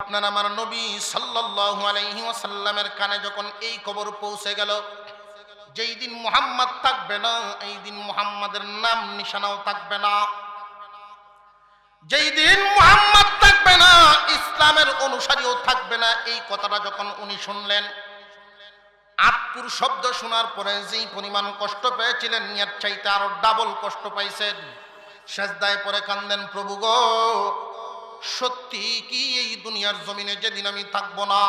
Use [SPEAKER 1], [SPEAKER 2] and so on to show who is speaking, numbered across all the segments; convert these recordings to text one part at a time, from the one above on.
[SPEAKER 1] আপনার আমার নবী সাল্লাল্লাহু আলাইহি ওয়াসাল্লামের কানে যখন এই খবর পৌঁছে গেল, যেই দিন মুহাম্মদ থাকবে না, এই দিন মুহাম্মাদের নাম নিশানাও থাকবে না। যেই দিন মুহাম্মদ থাকবে না, ইসলামের অনুসারীও থাকবে না। এই কথাটা যখন উনি শুনলেন, আতকুর শব্দ শোনার পরে যেই পরিমাণ কষ্ট পেয়েছিলেন, এর চাইতে আরো ডাবল কষ্ট পাইছেন। সেজদায় পরে কান্দেন, প্রভু গো, সত্যি কি এই দুনিয়ার জমিনে যেদিন আমি থাকবো না,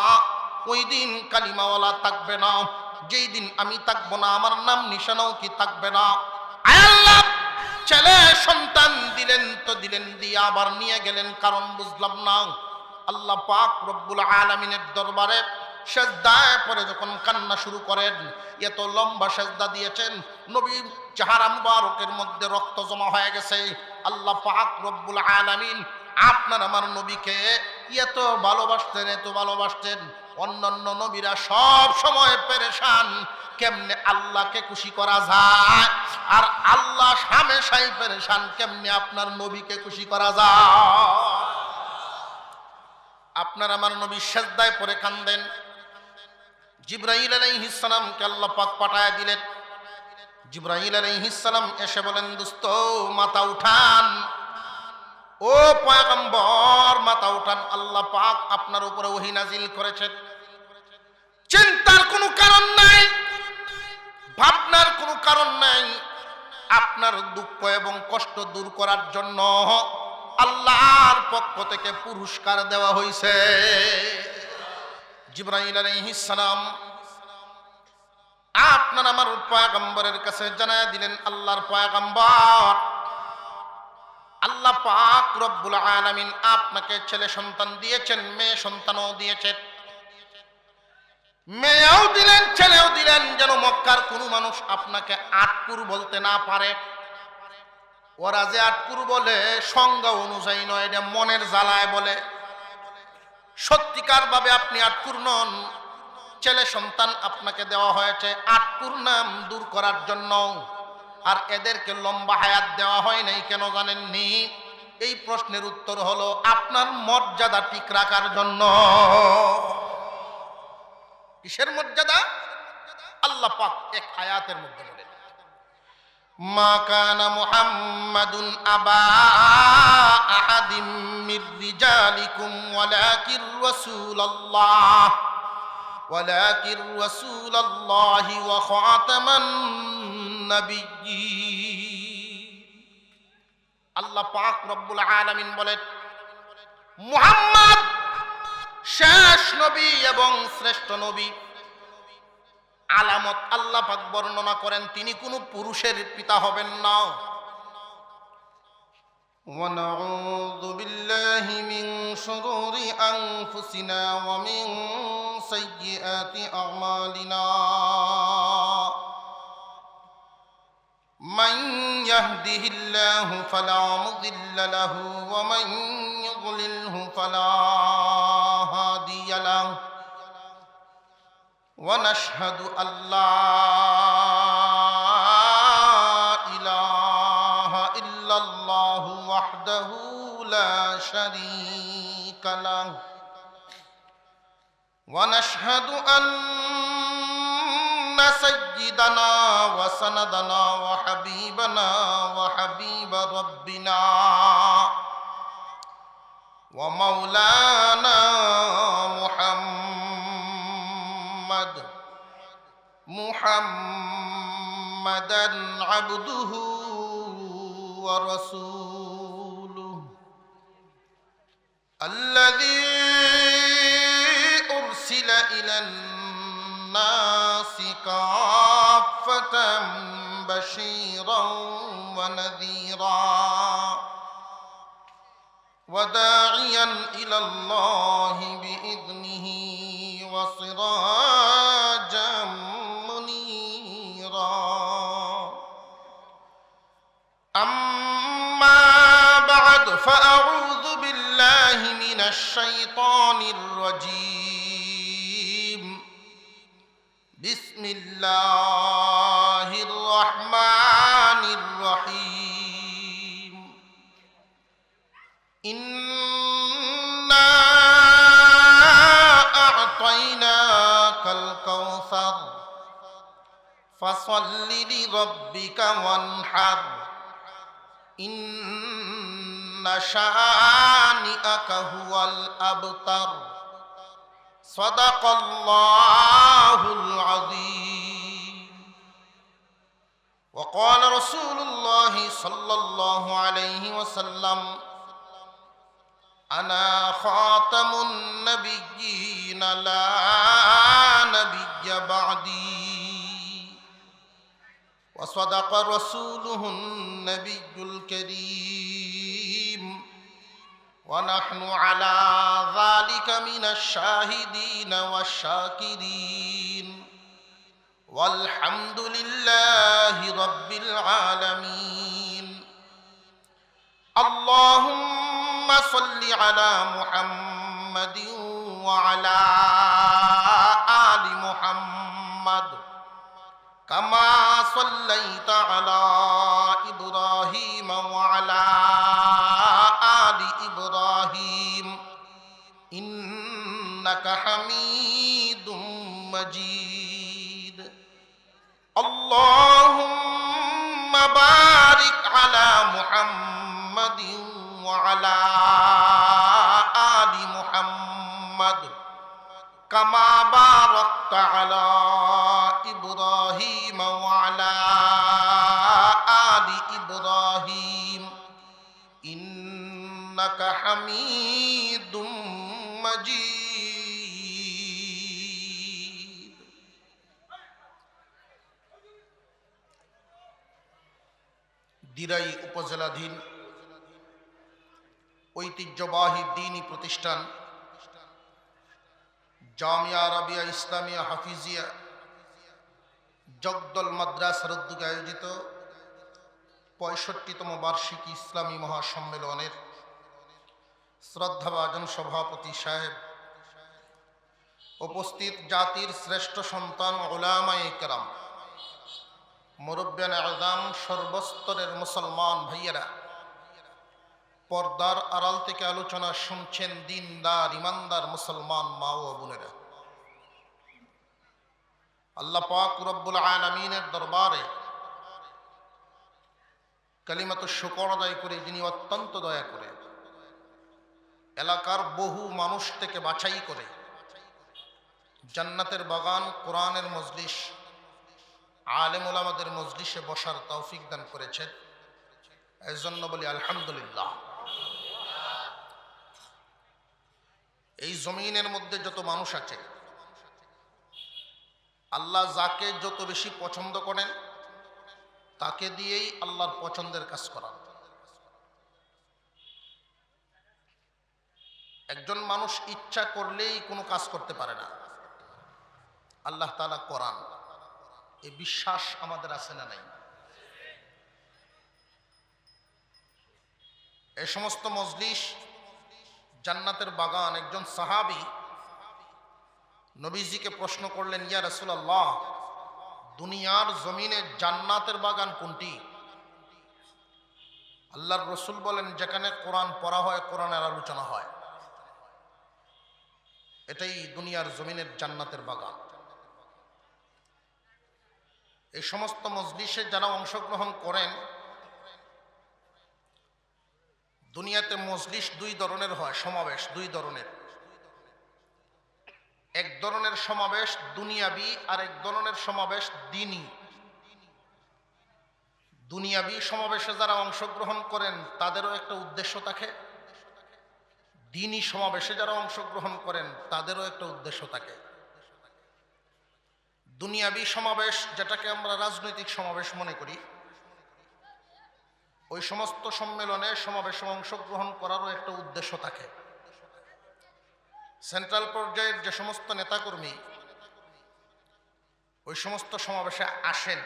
[SPEAKER 1] ওই দিন কালিমাওয়ালা থাকবে না? যেই দিন আমি থাকবো না, আমার নাম নিশানাও কি থাকবে না? আয় আল্লাহ, ছেলে সন্তান দিলেন তো দিলেন, দিয়ে আবার নিয়ে গেলেন, কারণ বুঝলাম না। আল্লাহ পাক রব্বুল আলামিনের দরবারে সেজদায় পরে যখন কান্না শুরু করেন, এত লম্বা সেজদা দিয়েছেন, নবী চেহারা মুবারকের মধ্যে রক্ত জমা হয়ে গেছে। আল্লাহ পাক রব্বুল আলামিন আপনার আমার নবীকে এত ভালোবাসতেন, এত ভালোবাসতেন। অন্যান্য নবীরা সব সময় পেরেশান, কেমনে আল্লাহকে খুশি করা যায়, আর আল্লাহ হামেশাই পেরেশান, কেমনে আপনার নবীকে খুশি করা যায়। আপনার আমার নবী সেজদায় পড়ে কান্দেন। জিবরাইল আলাইহিস সালামকে আল্লাহ পাক পাঠায় দিলেন। জিবরাইল আলাইহিস সালাম এসে বলেন, দোস্ত মাথা উঠান, ও পয়গম্বর মাথা উঠান, আল্লাহ পাক আপনার উপরে ওহী নাজিল করেছেন। চিন্তার কোনো কারণ নাই, ভাবনার কোনো কারণ নাই। আপনার দুঃখ এবং কষ্ট দূর করার জন্য আল্লাহর পক্ষ থেকে পুরস্কার দেওয়া হয়েছে। জিবরাইল আলাইহিস সালাম আপনার আমার পয়গম্বরের কাছে জানায় দিলেন, আল্লাহর পয়গম্বর, আল্লাহ পাক রব্বুল আলামিন আপনাকে ছেলে সন্তান দিয়েছেন, মেয়ে সন্তানও দিয়েছেন। মেয়েও দিলেন, ছেলেও দিলেন, যেন মক্কার কোনো মানুষ আপনাকে আটকুর বলতে না পারে। ওরা যে আটকুর বলে সংজ্ঞা অনুযায়ী নয়, এটা মনের জ্বালায় বলে। সত্যিকার ভাবে আপনি আটকুর নন। ছেলে সন্তান আপনাকে দেওয়া হয়েছে আটকুর নাম দূর করার জন্য। আর এদেরকে লম্বা হায়াত দেওয়া হয় নাই কেন জানেননি? এই প্রশ্নের উত্তর হলো আপনার মর্যাদা ঠিক রাখার জন্য। কিসের মর্যাদা? আল্লাহ পাক এক আয়াতের মধ্যে বলেন, মা কানা মুহাম্মাদুন আবা আহাদিম মির রিজালিকুম ওয়ালাকির রাসূলুল্লাহি ওয়া খাতামান নাবিয়্যিন। আল্লাহ পাক রব্বুল আলামিন বলেন, মুহাম্মদ শেষ নবী এবং শ্রেষ্ঠ নবী। আলামত আল্লাহ পাক বর্ণনা করেন, তিনি কোনো পুরুষের পিতা হবেন না। ওয়া নাউযু বিল্লাহি মিন শুরুরি আনফুসিনা ওয়া মিন সাইয়্যিআতি আমালিনা। মান ইয়াহদিহিল্লাহু ফালা মুদিল্লা লাহু ওয়া মান ইউদ্লিলহু ফালা হাদিয়া লাহু। ونشهد أن لا إله إلا الله وحده لا شريك له ونشهد أن سيدنا وسندنا وحبيبنا وحبيب ربنا ومولانا محمدا عبده ورسوله الذي أرسل إلى الناس كافة بشيرا ونذيرا وداعيا إلى الله بإذنه وسراجا منيرا. أما بعد فأعوذ بالله من الشيطان الرجيم. بسم الله الرحمن الرحيم. إنا ফাসাল্লি লিরাব্বিকা ওয়ানহার ইন্না শানিআকা হুয়াল আবতার সাদাকাল্লাহুল আযীম। وقال رسول الله صلى الله عليه وسلم أنا خاتم النبيين لا نبي بعدي وصدق رسوله النبي الكريم ونحن على ذلك من الشاهدين والشاكرين والحمد لله رب العالمين اللهم صل على محمد وعلى آل محمد كما صليت على إبراهيم وعلى آل إبراهيم إنك حميد مجيد اللهم بارك على محمد وعلى آل محمد كما باركت على إبراهيم وعلى آل إبراهيم إنك حميد مجيد। দিরাই উপজেলাধীন ঐতিহ্যবাহী দ্বীনি প্রতিষ্ঠান জামিয়া আরবিয়া ইসলামিয়া হাফিজিয়া জগদল মাদ্রাসার উদ্যোগে আয়োজিত ৬৫তম বার্ষিকী ইসলামী মহাসম্মেলনের শ্রদ্ধাভাজন সভাপতি সাহেব, উপস্থিত জাতির শ্রেষ্ঠ সন্তান উলামায়ে কেরাম, মুরব্বিয়ানে আযম, সর্বস্তরের মুসলমান ভাইয়েরা, পর্দার আড়াল থেকে আলোচনা শুনছেন দিনদার ইমানদার মুসলমান মা ও বোনেরা, আল্লাহ পাক রব্বুল আলামিনের দরবারে কালিমাতু শুকর আদায় করে, যিনি অত্যন্ত দয়া করে এলাকার বহু মানুষ থেকে বাছাই করে জান্নাতের বাগান, কোরআনের মজলিস, আলেম ওলামাদের মজলিসে বসার তৌফিক দান করেছেন। এর জন্য বলি আলহামদুলিল্লাহ। এই জমিনের মধ্যে যত মানুষ আছে, আল্লাহ যাকে যত বেশি পছন্দ করেন তাকে দিয়েই আল্লাহর পছন্দের কাজ করান। একজন মানুষ ইচ্ছা করলেই কোনো কাজ করতে পারে না, আল্লাহ তাআলা করান। এই বিশ্বাস আমাদের আছে না নাই? এই সমস্ত মজলিস জান্নাতের বাগান। একজন সাহাবী নবীজিকে প্রশ্ন করলেন, ইয়া রাসূলুল্লাহ, দুনিয়ার জমিনে জান্নাতের বাগান কোনটি? আল্লাহর রসুল বলেন, যেখানে কোরআন পড়া হয়, কোরআনের আলোচনা হয়, এটাই দুনিয়ার জমিনের জান্নাতের বাগান। এই সমস্ত মজলিসে যারা অংশগ্রহণ করেন, দুনিয়াতে মজলিস দুই ধরনের হয়, সমাবেশ দুই ধরনের। এক ধরনের সমাবেশ দুনিয়াবি, আর এক ধরনের সমাবেশ দ্বীনি। দুনিয়াবি সমাবেশে যারা অংশগ্রহণ করেন তাদেরও একটা উদ্দেশ্য থাকে, দ্বীনি সমাবেশে যারা অংশগ্রহণ করেন তাদেরও একটা উদ্দেশ্য থাকে। দুনিয়াবি সমাবেশ, যেটাকে আমরা রাজনৈতিক সমাবেশ মনে করি, ওই সমস্ত সম্মেলনে সমাবেশে অংশগ্রহণ করারও একটা উদ্দেশ্য থাকে। সেন্ট্রাল পর্যায়ের যে সমস্ত নেতাকর্মী ওই সমস্ত সমাবেশে আসেন,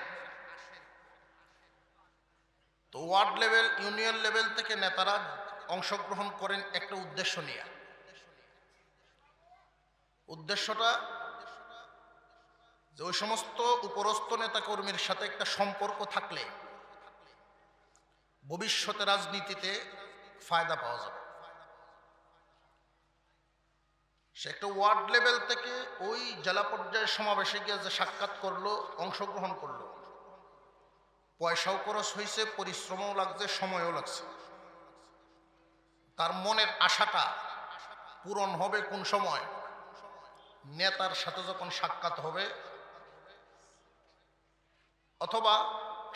[SPEAKER 1] তো ওয়ার্ড লেভেল, ইউনিয়ন লেভেল থেকে নেতারা অংশগ্রহণ করেন একটা উদ্দেশ্য নিয়ে। উদ্দেশ্যটা যে ওই সমস্ত উপরস্থ নেতাকর্মীর সাথে একটা সম্পর্ক থাকলে ভবিষ্যতে রাজনীতিতে ফায়দা পাওয়া যাবে। সে একটা ওয়ার্ড লেভেল থেকে ওই জেলা পর্যায়ের সমাবেশে গিয়ে যে সাক্ষাৎ করলো, অংশগ্রহণ করলো, পয়সাও খরচ হয়েছে, পরিশ্রমও লাগছে, সময়ও লাগছে। তার মনের আশাটা পূরণ হবে কোন সময়? নেতার সাথে যখন সাক্ষাৎ হবে, অথবা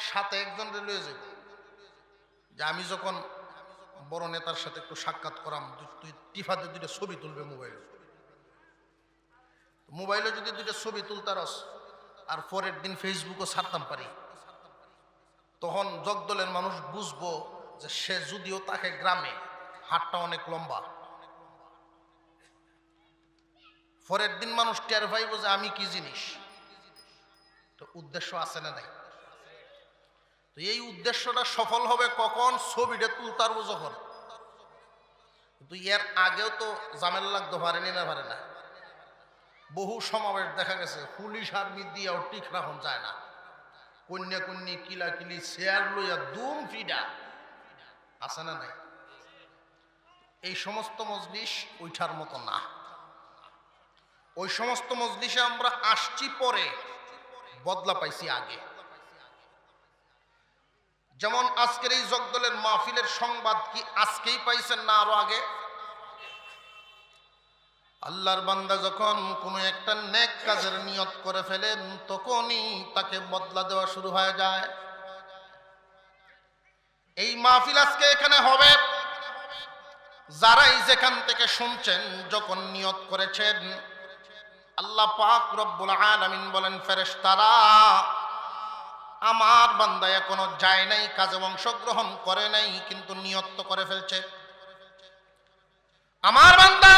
[SPEAKER 1] সাথে একজন লয়ে যাবে যে আমি যখন বড় নেতার সাথে একটু সাক্ষাৎ করাম, তুই টিফাতে দুইটা ছবি তুলবে মোবাইলে যদি দুইটা ছবি তুলতারস আর পরের দিন ফেসবুকও ছাড়তাম পারি, তখন জগদলের মানুষ বুঝবো যে সে যদিও তাকে গ্রামে, হাতটা অনেক লম্বা। পরের দিন মানুষ টের পাইব যে আমি কি জিনিস। তো উদ্দেশ্য আছে না নাই? তো এই উদ্দেশ্যটা সফল হবে কখন? ছবিটা তুলতার যখন। কিন্তু এর আগেও তো ঝামেলা লাগতে পারেনি, না পারে না। বহু সমাবেশ দেখা গেছে পুলিশ আর্মি দিয়েও ঠিক রাখন যায় না, কন্যা কন্যা কিলা কিলি চেয়ার লইয়া দুম ফিডা, আছে না নাই? এই সমস্ত মজলিস ওইটার মতো না। ওই সমস্ত মজলিসে আমরা আসছি পরে, বদলা পাইছি আগে। যেমন আজকের এই জগদলের মাহফিলের সংবাদ কি আজকেই পাইছেন না আরো আগে? আল্লাহর বান্দা যখন কোনো একটা নেক কাজের নিয়ত করে ফেলেন, তখনই তাকে বদলা দেওয়া শুরু হয়ে যায়। এই মাহফিল আজকে এখানে হবে, যারাই যেখান থেকে শুনছেন, যখন নিয়ত করেছেন, আল্লাহ পাক রব্বুল আলামিন বলেন, ফেরেশতারা, আমার বান্দা এখনো যায় নাই, কাজে অংশগ্রহণ করে নাই, কিন্তু নিয়ত তো করে ফেলছে। আমার বান্দা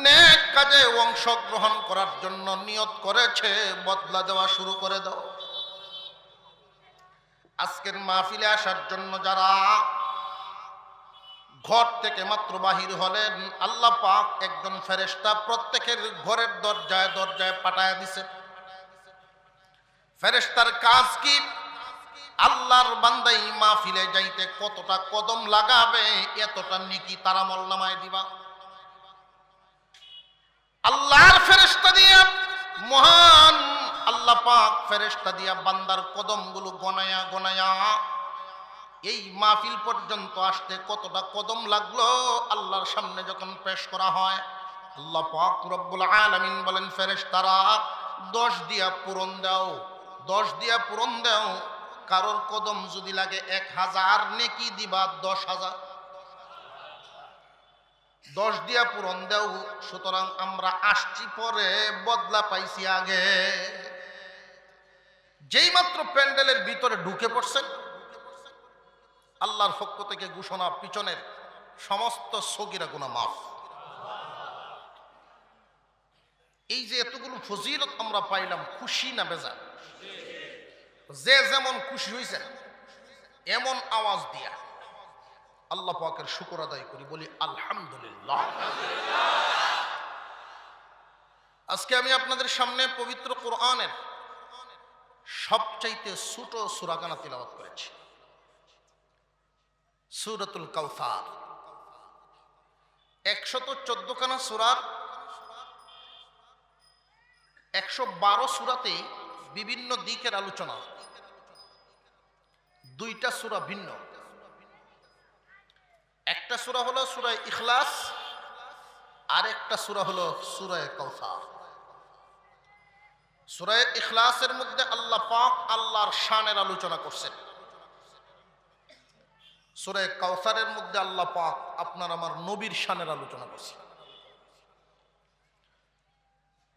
[SPEAKER 1] নেক কাজে অংশগ্রহণ করার জন্য নিয়ত করেছে, বদলা দেওয়া শুরু করে দাও। আজকের মাহফিলে আসার জন্য যারা ঘর থেকে মাত্র বাহির হলেন, আল্লাহ পাক একজন ফেরেশতা প্রত্যেকের ঘরের দরজায় দরজায় পাঠায় দিছে। ফেরেশতার কাজ কি? আল্লাহর বান্দা এই মাহফিলে যাইতে কতটা কদম লাগাবে, এতটা নেকি তার আমলনামায় দিবা। আল্লাহর ফেরেশতা দিয়া, মহান আল্লাহ পাক ফেরেশতা দিয়া বান্দার কদমগুলো গনায়া গনায়া এই মাহফিল পর্যন্ত আসতে কতটা কদম লাগলো আল্লাহর সামনে যখন পেশ করা হয়, আল্লাহ পাক রব্বুল আলামিন বলেন, ফেরেশতারা 10 দিয়া পূরণ দাও, 10 দিয়া পূরণ দাও। কারোর কদম যদি লাগে 1000, নেকি দিবা 10,000। 10 দিয়া পূরণ দাও। সুতরাং আমরা আসছি পরে, বদলা পাইছি আগে। যেই মাত্র প্যান্ডেলের ভিতরে ঢুকে পড়ছেন, আল্লাহর পক্ষ থেকে ঘোষণা, পিছনের সমস্ত সগীরা গুনাহ মাফ। এই যে এতগুলো ফজিলত আমরা পাইলাম, খুশি না বেজার? যে যেমন খুশি হয়েছে এমন আওয়াজ দিয়া আল্লাহ পাকের শুকর আদায় করি, বলি আলহামদুলিল্লাহ। আজকে আমি আপনাদের সামনে পবিত্র কোরআনের সবচাইতে ছোট সূরাখানা তিলাওয়াত করেছি, সূরাতুল কাউসার। 114 খানা সূরার 112 সূরাতেই বিভিন্ন দিকের আলোচনা। 2টা সূরা ভিন্ন। একটা সূরা হলো সূরা ইখলাস, আর একটা সূরা হলো সূরা কাউসার। সূরা ইখলাসের মধ্যে আল্লাহ পাক আল্লাহর শানের আলোচনা করছেন। সূরা কাউসারের মধ্যে আল্লাহ পাক আপনার আমার নবীর শানের আলোচনা করছেন।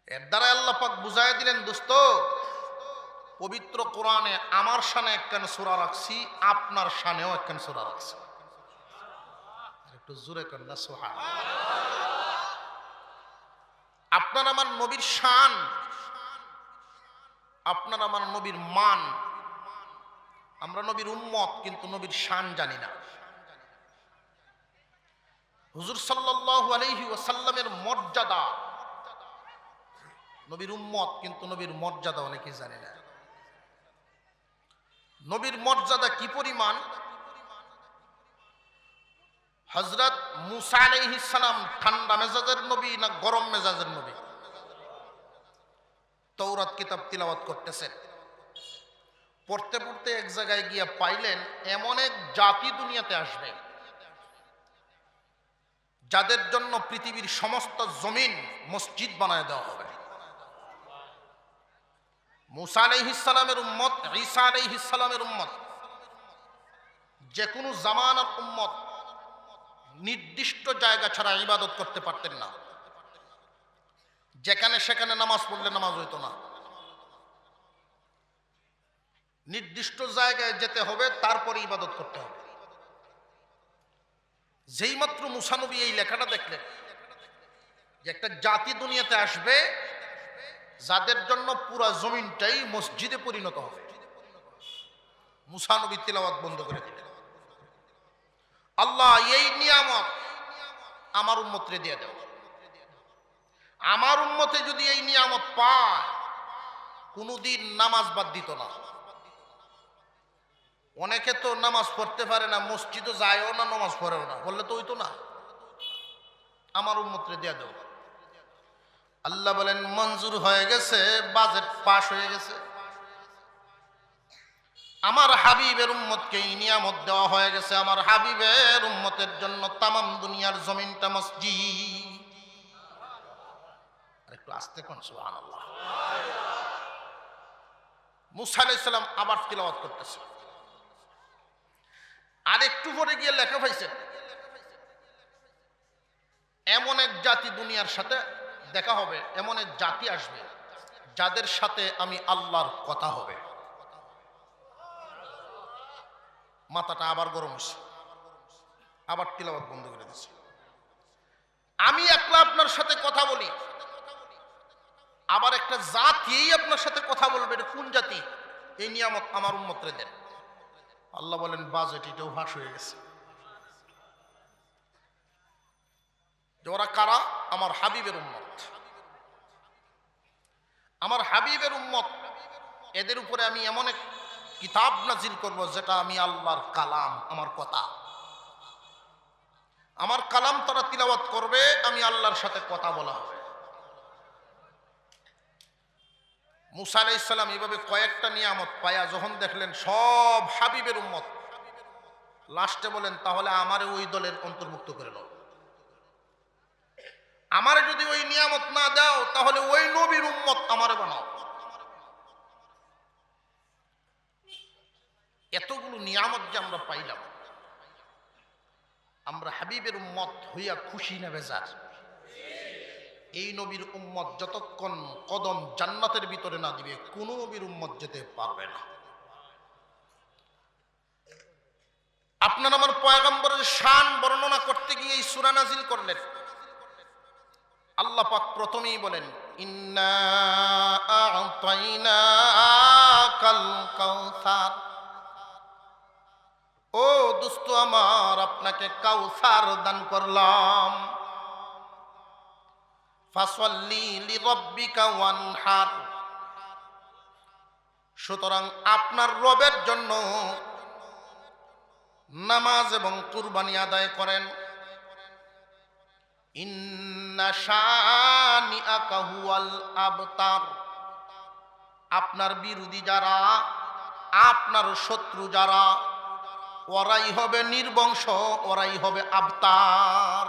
[SPEAKER 1] এর দ্বারা আল্লাহ পাক বুঝাই দিলেন, দোস্ত, পবিত্র কোরআনে আমার শানে একখান সূরা রাখছি, আপনার শানেও একখান সূরা রাখছি। একটু জোরে কন্যা সুবহানাল্লাহ। আপনার আমার নবীর শান, আপনার আমার নবীর মান। আমরা নবীর উম্মত, কিন্তু নবীর শান জানি না। হুজুর সাল্লাল্লাহু আলাইহি ওয়াসাল্লামের মর্যাদা, নবীর উম্মত কিন্তু নবীর মর্যাদা অনেকে জানে না। নবীর মর্যাদা কি পরিমাণ? হযরত মুসা আলাইহিস সালাম ঠান্ডা মেজাজের নবী না গরম মেজাজের নবী? তৌরাত কিতাব তিলাওয়াত করতেছেন, পড়তে পড়তে এক জায়গায় গিয়ে পাইলেন এমন এক জাতি দুনিয়াতে আসবে যাদের জন্য পৃথিবীর সমস্ত জমিন মসজিদ বানায় দেওয়া হবে। মুসা আলাইহিস সালামের উম্মত, ঈসা আলাইহিস সালামের উম্মত, যে কোনো জামানার উম্মত নির্দিষ্ট জায়গা ছাড়া ইবাদত করতে পারতেন না। যেখানে সেখানে নামাজ পড়লে নামাজ হইতো না, নির্দিষ্ট জায়গায় যেতে হবে, তারপরে ইবাদত করতে হবে। যেই মাত্র মুসা নবী এই লেখাটা দেখলেন যে একটা জাতি দুনিয়াতে আসবে যাদের জন্য পুরা জমিনটাই মসজিদে পরিণত হবে, মুসা নবী তিলাওয়াত বন্ধ করে দিলেন। আল্লাহ, এই নিয়ামত আমার উম্মতরে দিয়ে দাও। আমার উম্মতে যদি এই নিয়ামত পায় কোনদিন নামাজ বাদ দিত না। অনেকে তো নামাজ পড়তে পারে না, মসজিদও যায়ও না, নামাজ পড়েও না, বললে তো হইতো না। আমার উম্মতরে দিয়ে দাও। আল্লাহ বলেন মঞ্জুর হয়ে গেছে, বাজেট পাস হয়ে গেছে। আমার হাবিবের উম্মতকে এই নিয়ামত দেওয়া হয়ে গেছে। আমার হাবিবের উম্মতের জন্য তামাম দুনিয়ার জমিনটা মসজিদ। একটু আস্তে কোন সুবহানাল্লাহ। মুসা আলাইহিস সালাম আবার তিলাওয়াত করতেছে। আর একটু পরে গিয়ে লেখা পাইছেন এমন এক জাতি দুনিয়ার সাথে দেখা হবে, এমন এক জাতি আসবে যাদের সাথে আমি আল্লাহর কথা হবে। মাথাটা আবার গরম হচ্ছে, আবার তিলাওয়াত বন্ধ করে দিচ্ছে। আমি একলা আপনার সাথে কথা বলি, আবার একটা জাতি আপনার সাথে কথা বলবে। এটা কোন জাতি? এই নিয়ামত আমার উম্মতরে দেন। আল্লাহ বলেন বাজেট এটাও ফাঁস হয়ে গেছে। ওরা কারা? আমার হাবিবের উম্মত। আমার হাবিবের উম্মত, এদের উপরে আমি এমন এক কিতাব নাজিল করব যেটা আমি আল্লাহর কালাম, আমার কথা, আমার কালাম তারা তিলাওয়াত করবে, আমি আল্লাহর সাথে কথা বলা হবে। মুসা আলাইহিস সালাম এইভাবে কয়েকটা নিয়ামত পায়া যখন দেখলেন সব হাবিবের উম্মত, লাস্টে বলেন তাহলে আমারে ওই দলের অন্তর্ভুক্ত করে নাও। আমারে যদি ওই নিয়ামত না দাও তাহলে ওই নবীর উম্মত আমারে বানাও। এতগুলো নিয়ামত যে আমরা পাইলাম, আমরা হাবিবের উম্মত হইয়া খুশি না বেজার? এই নবীর উম্মত যতক্ষণ কদম জান্নাতের ভিতরে না দিবে কোন নবীর উম্মত যেতে পারবে না। আপনার আমার পয়গম্বরের শান বর্ণনা করতে গিয়ে এই সূরা নাজিল করলেন। আল্লাহ পাক প্রথমেই বলেন ইন্না আ'তাইনাকাল কাউসার, ও দোস্ত আমার, আপনাকে কাউসার দান করলাম। ফাসাল্লি লিরাব্বিকা ওয়ানহার, সুতরাং আপনার রবের জন্য নামাজ এবং কুরবানি আদায় করেন। ইন্না শানিআকা হুয়াল আবতার, আপনার বিরোধী যারা, আপনার শত্রু যারা, ওরাই হবে নির্বংশ, ওরাই হবে আবতার।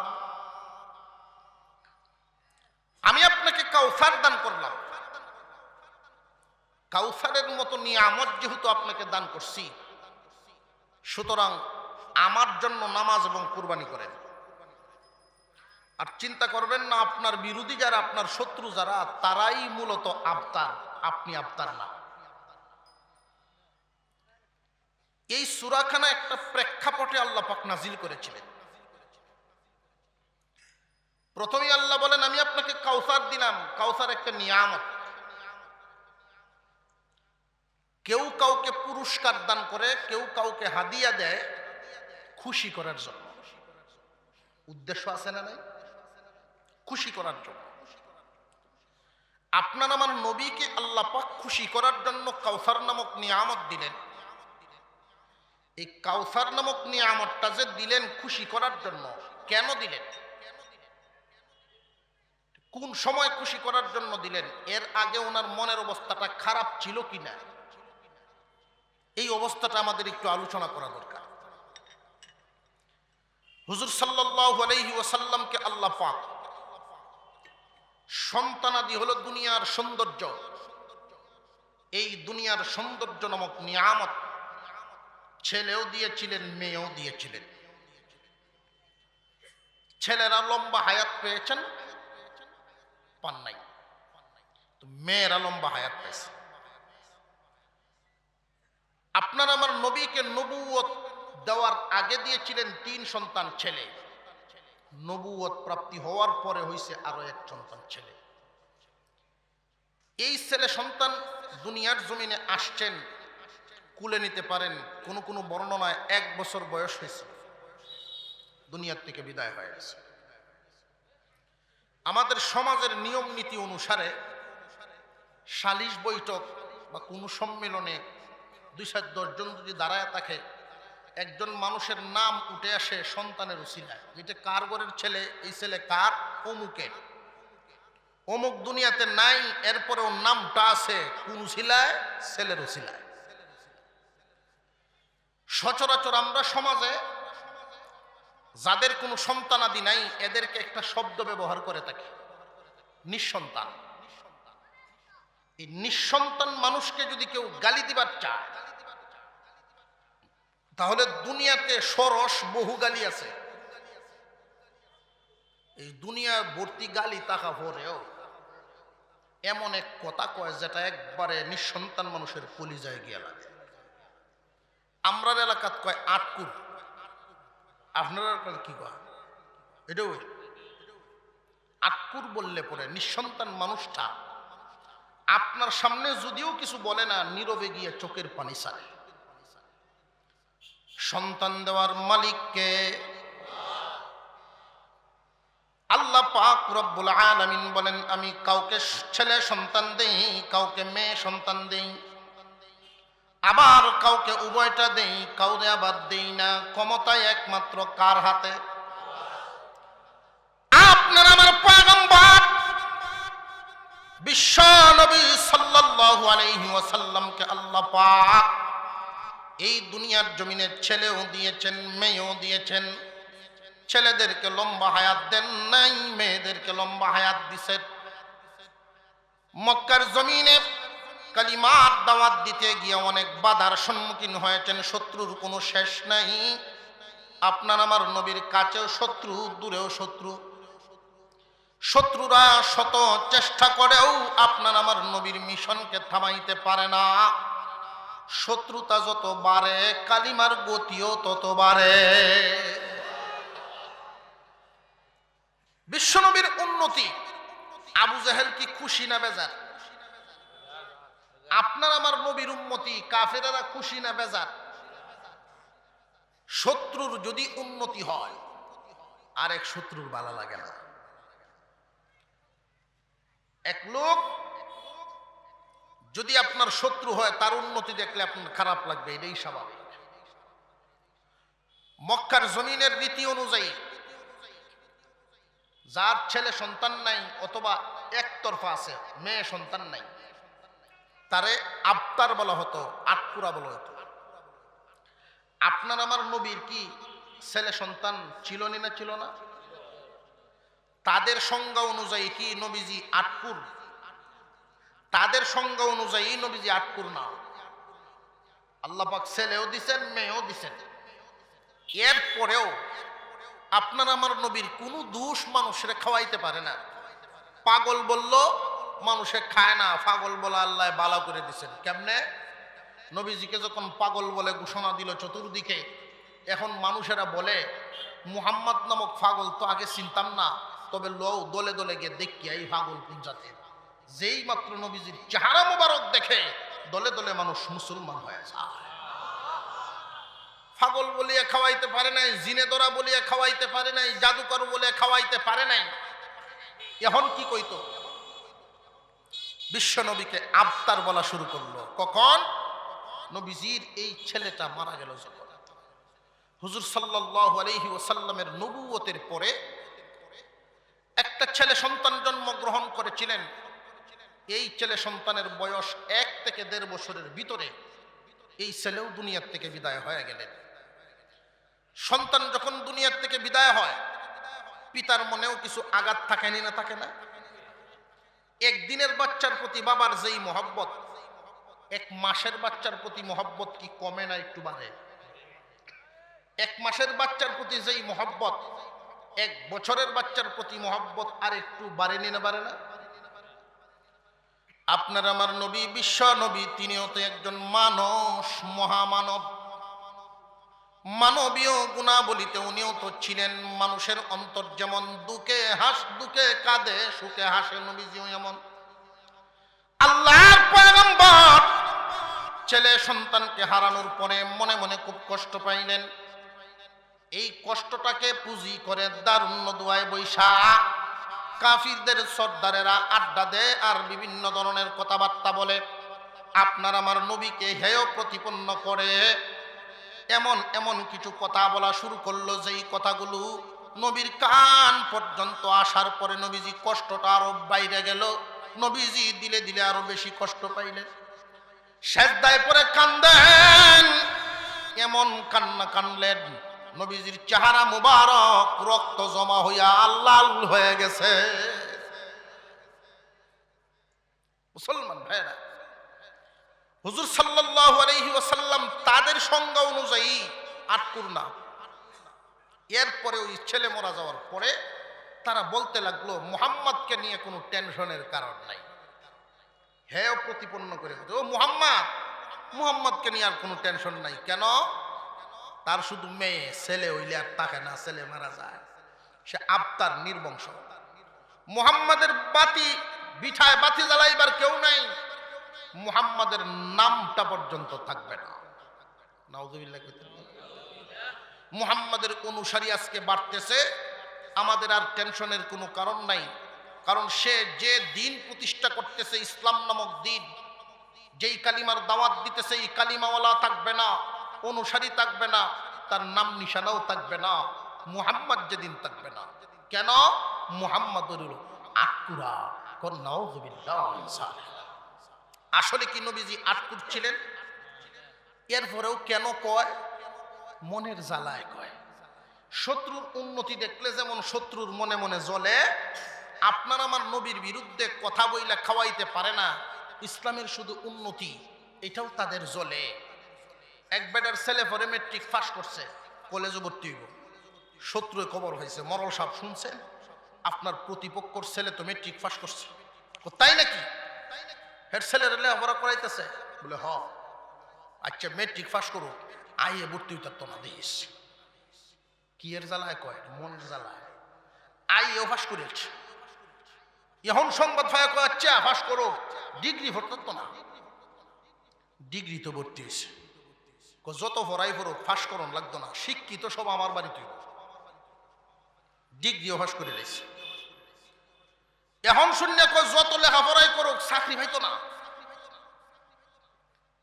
[SPEAKER 1] আমি আপনাকে কাউসার দান করলাম। কাউসারের মতো নিয়ামত যেহেতু আপনাকে দান করছি, সুতরাং আমার জন্য নামাজ এবং কুরবানি করেন। আর চিন্তা করবেন না আপনার বিরোধী যারা, আপনার শত্রু যারা, তারাই মূলত আবতার, আপনি আবতার না। এই সূরাখানা একটা প্রেক্ষাপটে আল্লাহ পাক নাজিল করেছিলেন। প্রথমেই আল্লাহ বলেন আমি আপনাকে কাউসার দিলাম। কাউসার একটা নিয়ামত। কেউ কাউকে পুরস্কার দান করে, কেউ কাউকে হাদিয়া দেয় খুশি করার জন্য। উদ্দেশ্য আছে না নাই? খুশি করার জন্য। আপনার আমার নবীকে আল্লাহ পাক খুশি করার জন্য কাউসার নামক নিয়ামত দিলেন। এই কাউসার নামক নিয়ামতটা যে দিলেন খুশি করার জন্য, কেন দিলেন, কোন সময় খুশি করার জন্য দিলেন, এর আগে ওনার মনের অবস্থাটা খারাপ ছিল কিনা, এই অবস্থাটা আমাদের একটু আলোচনা করা দরকার। হুজুর সাল্লাল্লাহু আলাইহি ওয়াসাল্লামকে আল্লাহ পাক সন্তানাদি হলো দুনিয়ার সৌন্দর্য, এই দুনিয়ার সৌন্দর্য নামক নিয়ামত ছেলেও দিয়েছিলেন, মেয়েও দিয়েছিলেন। ছেলেরা লম্বা হায়াত পেয়েছেন, পান নাই, তো মেয়েরা লম্বা হায়াত পেয়েছে। আপনার আমার নবীকে নবুয়ত দেওয়ার আগে দিয়েছিলেন 3 সন্তান ছেলে, নবুয়ত প্রাপ্তি হওয়ার পরে হইছে আরো 1 সন্তান ছেলে। এই ছেলে সন্তান দুনিয়ার জমিনে আসছেন, কুলে নিতে পারেন, কোন কোন বর্ণনায় 1 বছর বয়স হয়েছে, দুনিয়ার থেকে বিদায় হয়ে গেছে। আমাদের সমাজের নিয়ম নীতি অনুসারে সালিশ বৈঠক বা কোন সম্মেলনে 2-10 জন যদি দাঁড়ায় থাকে, একজন মানুষের নাম উঠে আসে সন্তানের উসিলায়, এটা কার ঘরের ছেলে, এই ছেলে কার, অমুকের, অমুক দুনিয়াতে নাই, এরপরেও নামটা আছে কোন উসিলায়, ছেলের উসিলায়। সচরাচর আমরা সমাজে যাদের কোনো সন্তানাদি নাই এদেরকে একটা শব্দ ব্যবহার করে থাকি, নিঃসন্তান। এই নিঃসন্তান মানুষকে যদি কেউ গালি দিবার চায়, তাহলে দুনিয়াতে সরস বহু গালি আছে, এই দুনিয়ার ভর্তি গালি থাকা পরেও এমন এক কথা কয় যেটা একবারে নিঃসন্তান মানুষের কলিজায় গিয়ে লাগে। আমরার এলাকাত কয় আটকুর, আপনার এলাকার কি কয়, এটা ওই আটকুর বললে পরে নিঃসন্তান মানুষটা আপনার সামনে যদিও কিছু বলে না, নীরবে গিয়ে চোখের পানি ছাড়ে। সন্তান দেওয়ার মালিককে আল্লাহ পাক রব্বুল আলামিন বলেন, আমি কাউকে ছেলে সন্তান দেই, কাউকে মেয়ে সন্তান দেই, আবার কাউকে উভয়টা দেই, কাউকে আবার দেই না। ক্ষমতায় একমাত্র কার হাতে? আপনার আমার পয়গম্বর বিশ্ব নবী সাল্লাল্লাহু আলাইহি ওয়াসাল্লামকে আল্লাহ পাক এই দুনিয়ার জমিনে ছেলেও দিয়েছেন, মেয়েও দিয়েছেন। ছেলেদেরকে লম্বা হায়াত দেন নাই, মেয়েদেরকে লম্বা হায়াত দিছেন। মক্কার জমিনে কালিমার দাওয়াত দিতে গিয়ে অনেক বাধার সম্মুখীন হয়েছেন, শত্রুর কোনো শেষ নাই। আপনার আমার নবীর কাছেও শত্রু, দূরেও শত্রু। শত্রুরা শত চেষ্টা করেও আপনার আমার নবীর মিশনকে থামাইতে পারে না। শত্রুতা যত বাড়ে, কালিমার গতিও তত বাড়ে। বিশ্বনবীর উন্নতি, আবু জাহেল কি খুশি না বেজার? আপনার আমার নবীর উম্মতি কাফেরেরা খুশি না বেজার? শত্রুর যদি উন্নতি হয় আর এক শত্রুর ভালো লাগে না। এক লোক যদি আপনার শত্রু হয়, তার উন্নতি দেখলে আপনার খারাপ লাগবে, এটাই স্বাভাবিক। মক্কার জমিনের রীতি অনুযায়ী যার ছেলে সন্তান নাই অথবা একতরফা আছে, মেয়ে সন্তান নাই, তারে আবতার বলা হতো, আটকুরা বলা হতো। আপনার আমার নবীর কি ছেলে সন্তান ছিল না ছিল না? তাদের সংজ্ঞা অনুযায়ী কি নবীজি আটকুর? তাদের সংজ্ঞা অনুযায়ী নবীজি আটকুর না। আল্লাহ পাক ছেলেও দিছেন, মেয়েও দিছেন। এরপরেও আপনার আমার নবীর কোনো দোষ মানুষের খাওয়াইতে পারে না। পাগল বলল মানুষে খায় না, পাগল বলা আল্লাহ বালা করে দিছেন। কেমনে? নবীজিকে যখন পাগল বলে ঘোষণা দিল চতুর্দিকে, এখন মানুষেরা বলে মুহাম্মদ নামক পাগল তো আগে চিনতাম না, তবে লও দলে দলে গিয়ে দেখি এই পাগল কোন জাতের। যেই মাত্র নবীজির চেহারা মোবারক দেখে দলে দলে মানুষ মুসলমান হয়ে যায়। পাগল বলিয়া খাওয়াইতে পারে নাই, জিনে ধরা বলিয়া খাওয়াইতে পারে নাই, জাদুকর বলে খাওয়াইতে পারে নাই। এখন কি কইতো? বিশ্ব নবীকে আবতার বলা শুরু করলো। কখন? নবীজির এই ছেলেটা মারা গেল যখন। হুজুর সাল্লাল্লাহু আলাইহি ওয়াসাল্লামের নবুয়তের পরে একটা ছেলে সন্তান জন্মগ্রহণ করেছিলেন। এই ছেলে সন্তানের বয়স 1 থেকে 1.5 বছরের ভিতরে এই ছেলেও দুনিয়ার থেকে বিদায় হয়ে গেলেন। সন্তান যখন দুনিয়ার থেকে বিদায় হয়, পিতার মনেও কিছু আঘাত থাকেনি না থাকে না? একদিনের বাচ্চার প্রতি বাবার যেই মহব্বত, 1 মাসের বাচ্চার প্রতি মহব্বত কি কমে না একটু বাড়ে? 1 মাসের বাচ্চার প্রতি যেই মহব্বত, 1 বছরের বাচ্চার প্রতি মহব্বত আর একটু বাড়েনি না বাড়ে না? আপনার আমার নবী, বিশ্ব নবী, তিনিও তো একজন মানুষ, মহামানব। মানবীয় গুণাবলিতে উনিও তো ছিলেন। মানুষের অন্তর যেমন দুঃখে কাঁদে, সুখে হাসে, নবীজিও এমন। আল্লাহর পয়গম্বর ছেলে সন্তানকে হারানোর পরে মনে মনে খুব কষ্ট পাইলেন। এই কষ্টটাকে পুঁজি করে দারুণ দুয়ায় বৈশা কাফিরদের সর্দারেরা আড্ডা দেয় আর বিভিন্ন ধরনের কথাবার্তা বলে। আপনার আমার নবীকে হেয় প্রতিপন্ন করে এমন এমন কিছু কথা বলা শুরু করলো, যেই কথাগুলো নবীর কান পর্যন্ত আসার পরে নবীজি কষ্টটা আরো বাইরে গেল। নবীজি দিলে দিলে আরো বেশি কষ্ট পাইলেন। সেজদায় পরে কান্দেন, এমন কান্না কানলেন নবীজির চেহারা মুবারক রক্ত জমা হইয়া লাল হয়ে গেছে। মুসলমান ভাইরা, হুজুর সাল্লাল্লাহু আলাইহি ওয়াসাল্লাম তাদের সংজ্ঞা অনুযায়ী আটকুর না। এরপরে ওই ছেলে মারা যাওয়ার পরে তারা বলতে লাগলো, মুহাম্মদকে নিয়ে কোনো টেনশনের কারণ নাই। হেয় প্রতিপন্ন করে ও মুহাম্মদকে নিয়ে আর কোনো টেনশন নাই। কেন? তার শুধু মেয়ে, ছেলে হইলে আর তাকে না, ছেলে মারা যায়, সে আবতার নির্বংশ। মুহাম্মাদের বিঠায় বাতি জ্বালাইবার কেউ নাই, মুহাম্মাদের নামটা পর্যন্ত থাকবে না। নাউযুবিল্লাহ। মুহাম্মাদের অনুসারী আজকে বাড়তেছে, আমাদের আর টেনশনের কোনো কারণ নাই। কারণ সে যে দিন প্রতিষ্ঠা করতেছে, ইসলাম নামক দিন, যেই কালিমার দাওয়াত দিতেছে, এই কালিমাওয়ালা থাকবে না, অনুসারী থাকবে না, তার নাম নিশানাও থাকবে না, মুহাম্মদ যেদিন থাকবে না। কেন? মুহাম্মাদের আটকুরা। আসলে কি নবীজি আটকুর ছিলেন? এরপরেও কেন কয়? মনের জ্বালায় কয়। শত্রুর উন্নতি দেখলে যেমন শত্রুর মনে মনে জ্বলে, আপনার আমার নবীর বিরুদ্ধে কথা বইলে খাওয়াইতে পারে না, ইসলামের শুধু উন্নতি এটাও তাদের জ্বলে। এক বেটার ছেলে পরে মেট্রিক পাস করছে, কলেজে ভর্তি হইব, শত্রু খবর হয়েছে, মরল সাহেব শুনছেন আপনার প্রতিপক্ষর ছেলে তো মেট্রিক পাস করছে। তাই নাকি? হের ছেলের লেখাপড়া করাইতেছে? বলে হ। আচ্ছা মেট্রিক পাস করুক, আইয়ে ভর্তি হইতে তো না দেখিস। কি এর জ্বালায় কয়? মনের জ্বালায়। আইয়েও পাস করেছে, এখন সংবাদ ভাইয়া কয় আচ্ছা পাস করো, ডিগ্রি ভর্তি তো না, ডিগ্রি তো ভর্তি হয়েছে। যত পড়াই পড়ুক ফাঁস করন লাগতো না, শিক্ষিত সব আমার বাড়িতে, ডিগ্রিও ফাঁস করে লেছে। এখন শুনলে যত লেখাপড়াই করুক চাকরি পাইতো না,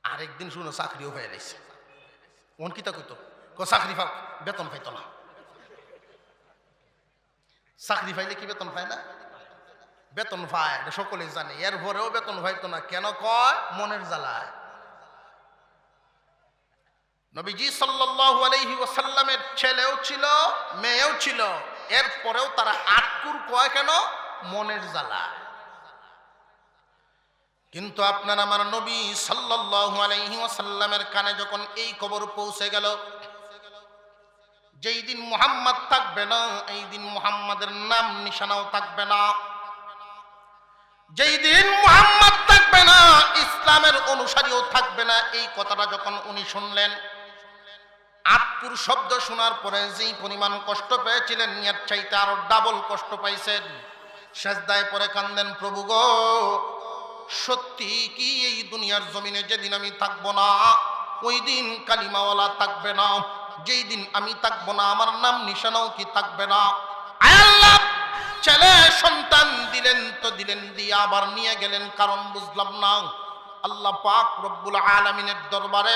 [SPEAKER 1] আরেকদিন শুনে চাকরিও হয়ে গেছে। ওন কিতা কইতো, চাকরি পাও, বেতন পাইতো না। চাকরি পাইলে কি বেতন পায় না? বেতন পায়, সকলে জানে। এর পরেও বেতন পাইতো না, কেন কয়? মনের জ্বালায়। নবীজি সাল্লাল্লাহু আলাইহি ওয়াসাল্লামের ছেলেও ছিল, মেয়েও ছিল, এরপরেও তারা আটকুর কয় কেন? মনের জ্বালায়। কিন্তু আপনার আমার নবী সাল্লাল্লাহু আলাইহি ওয়াসাল্লামের কানে যখন এই খবর পৌঁছে গেল, যেই দিন মুহাম্মদ থাকবে না, এই দিন মুহাম্মাদের নাম নিশানাও থাকবে না। যেই দিন মুহাম্মদ থাকবে না, ইসলামের অনুসারীও থাকবে না, এই কথাটা যখন উনি শুনলেন, আটকুর শব্দ শোনার পরে যেই পরিমাণ কষ্ট পেয়েছিলেন, এর চাইতে আরো ডাবল কষ্ট পাইছেন। সেজদায় পরে কান্দেন, প্রভু গো, সত্যি কি এই দুনিয়ার জমিনে যেদিন আমি থাকবো না, ওই দিন কালিমাওয়ালা থাকবে না? যেই দিন আমি থাকবো না, আমার নাম নিশানাও কি থাকবে না? আয় আল্লাহ, ছেলে সন্তান দিলেন তো দিলেন, দিয়ে আবার নিয়ে গেলেন, কারণ বুঝলাম না। আল্লাহ পাক রব্বুল আলামিনের দরবারে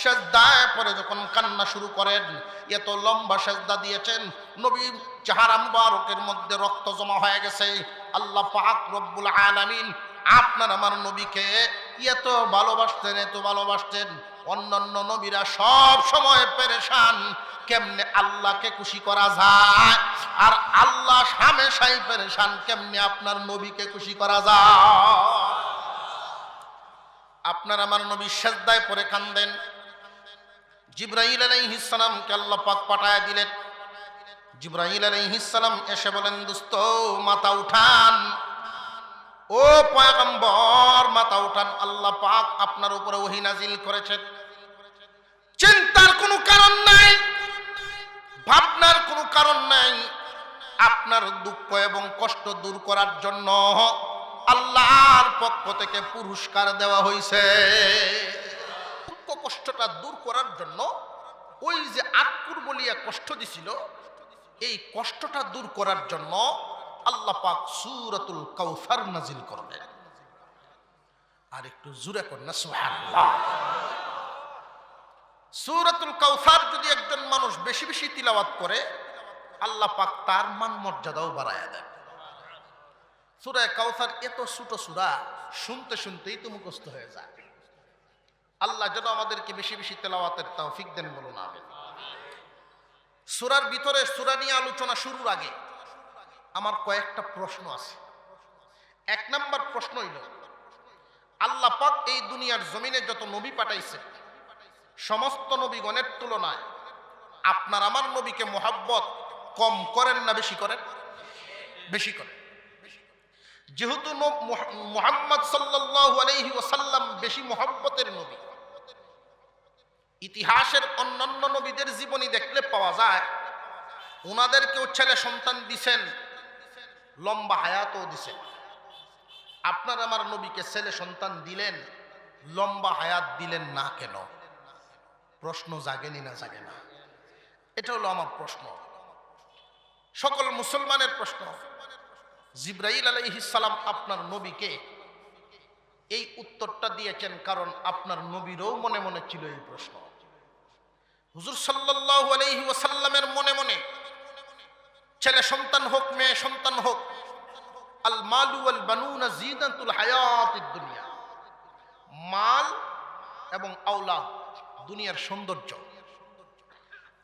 [SPEAKER 1] সেজদায় পরে যখন কান্না শুরু করেন, এত লম্বা সেজদা দিয়েছেন, নবী চেহারা মুবারকের মধ্যে রক্ত জমা হয়ে গেছে। আল্লাহ পাক রব্বুল আলামিন আপনার আমার নবীকে এত ভালোবাসতেন, এত ভালোবাসতেন। অন্যান্য নবীরা সব সময় পেরেশান কেমনে আল্লাহকে খুশি করা যায়, আর আল্লাহ হামেশাই পেরেশান কেমনে আপনার নবীকে খুশি করা যায়। আপনার আমার নবী সেজদায় পড়ে কান্দেন। জিবরাইল আলাইহিস সালামকে আল্লাহ পাক পাঠায় দিলেন। জিবরাইল আলাইহিস সালাম এসে বলেন, দোস্ত মাথা উঠান, ও পয়গম্বর মাথা উঠান, আল্লাহ পাক আপনার উপরে ওহী নাজিল করেছেন। চিন্তার কোনো কারণ নাই, ভাবনার কোনো কারণ নাই। আপনার দুঃখ এবং কষ্ট দূর করার জন্য আল্লাহর পক্ষ থেকে পুরস্কার দেওয়া হয়েছে। দুঃখ কষ্টটা দূর করার জন্য ওই যে আকুর বলিয়া কষ্ট দিছিল, এই কষ্টটা দূর করার জন্য আল্লাহ পাক সূরাতুল কাউসার নাজিল করলেন। আর একটু জোরে কর না সুবহানাল্লাহ। সূরাতুল কাউসার যদি একজন মানুষ বেশি বেশি তিলাওয়াত করে, আল্লাহ পাক তার মান মর্যাদাও বাড়ায়া দেন। সূরা কাউসার এত ছোট সূরা, শুনতে শুনতেই তো মুখস্থ হয়ে যায়। আল্লাহ যেন আমাদেরকে বেশি বেশি তেলাওয়াতের তৌফিক দেন, বলুন আমিন। সূরার ভিতরে, সূরা নিয়ে আলোচনা শুরুর আগে আমার কয়েকটা প্রশ্ন আছে। এক নাম্বার প্রশ্ন হইল, আল্লাহ পাক এই দুনিয়ার জমিনে যত নবী পাঠাইছে, সমস্ত নবীগণের তুলনায় আপনার আমার নবীকে মোহাব্বত কম করেন না বেশি করেন? বেশি করেন। যেহেতু মুহাম্মদ সাল্লাল্লাহু আলাইহি ওয়াসাল্লাম বেশি মোহাব্বতের নবী, ইতিহাসের অন্যান্য নবীদের জীবনী দেখলে পাওয়া যায় ওনাদেরকেও ছেলে সন্তান দিছেন, লম্বা হায়াতও দিছেন। আপনার আমার নবীকে ছেলে সন্তান দিলেন, লম্বা হায়াত দিলেন না কেন? প্রশ্ন জাগেনি না জাগে না? এটা হলো আমার প্রশ্ন, সকল মুসলমানের প্রশ্ন। জিবরাইল আলাইহিস সালাম আপনার নবীকে এই উত্তরটা দিয়েছেন কারণ আপনার নবীরও মনে মনে ছিল এই প্রশ্ন। হুজুর সাল্লাল্লাহু আলাইহি ওয়াসাল্লামের মনে মনে ছেলে সন্তান হোক মেয়ে সন্তান হোক, আল মালু ওয়াল বানুনা জিনাতুল হায়াতিদ দুনিয়া, মাল এবং আওলাদ দুনিয়ার সৌন্দর্য।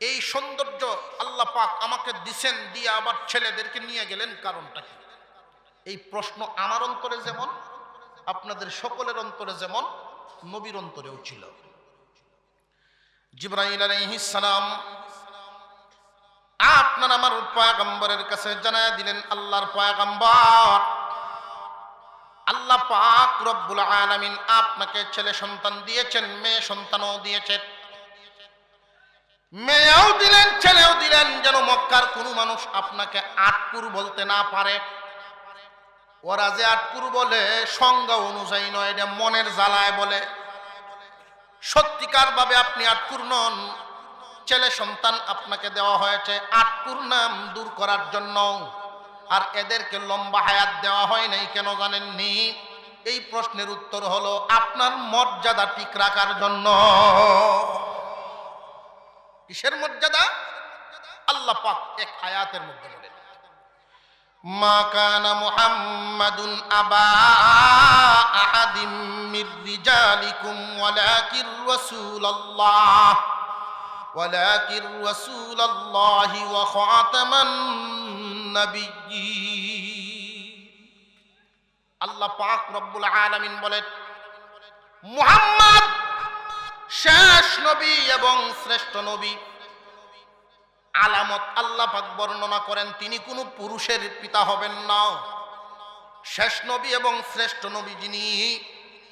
[SPEAKER 1] এই সৌন্দর্য আল্লাহ পাক আমাকে দিছেন, দিয়ে আবার ছেলেদেরকে নিয়ে গেলেন, কারণটা কি? এই প্রশ্ন আমার অন্তরে যেমন, আপনাদের সকলের অন্তরে যেমন, নবীর অন্তরেও ছিল। জিবরাইল আলাইহিস সালাম আপনার আমার পয়গম্বরের কাছে জানায় দিলেন, আল্লাহর পয়গম্বর, আল্লাহ পাক রব্বুল আলামিন আপনাকে ছেলে সন্তান দিয়েছেন, মেয়ে সন্তানও দিয়েছেন। মেয়েও দিলেন, ছেলেও দিলেন, যেন মক্কার কোনো মানুষ আপনাকে আটকুর বলতে না পারে। ওরা যে আটকুর বলে সংজ্ঞা অনুযায়ী নয়, এটা মনের জ্বালায় বলে। সত্যিকার ভাবে আপনি আটকুর নন। ছেলে সন্তান আপনাকে দেওয়া হয়েছে আটকুর নাম দূর করার জন্য। আর এদেরকে লম্বা হায়াত দেওয়া হয় নাই কেন জানেননি? এই প্রশ্নের উত্তর হলো আপনার মর্যাদা ঠিক রাখার জন্য। কিসের মর্যাদা? আল্লাহ পাক এক আয়াতের মধ্যে বলেন, মা কানা মুহাম্মাদুন আবা আহাদিম মির রিজালিকুম ওয়ালাকির রাসূলুল্লাহি ওয়া খাতামান নাবিয়্যিন। আল্লাহ পাক রব্বুল আলামিন বলেন, মুহাম্মদ শেষ নবী এবং শ্রেষ্ঠ নবী। আলামত আল্লাহ পাক বর্ণনা করেন, তিনি কোনো পুরুষের পিতা হবেন না। শেষ নবী এবং শ্রেষ্ঠ নবী যিনি,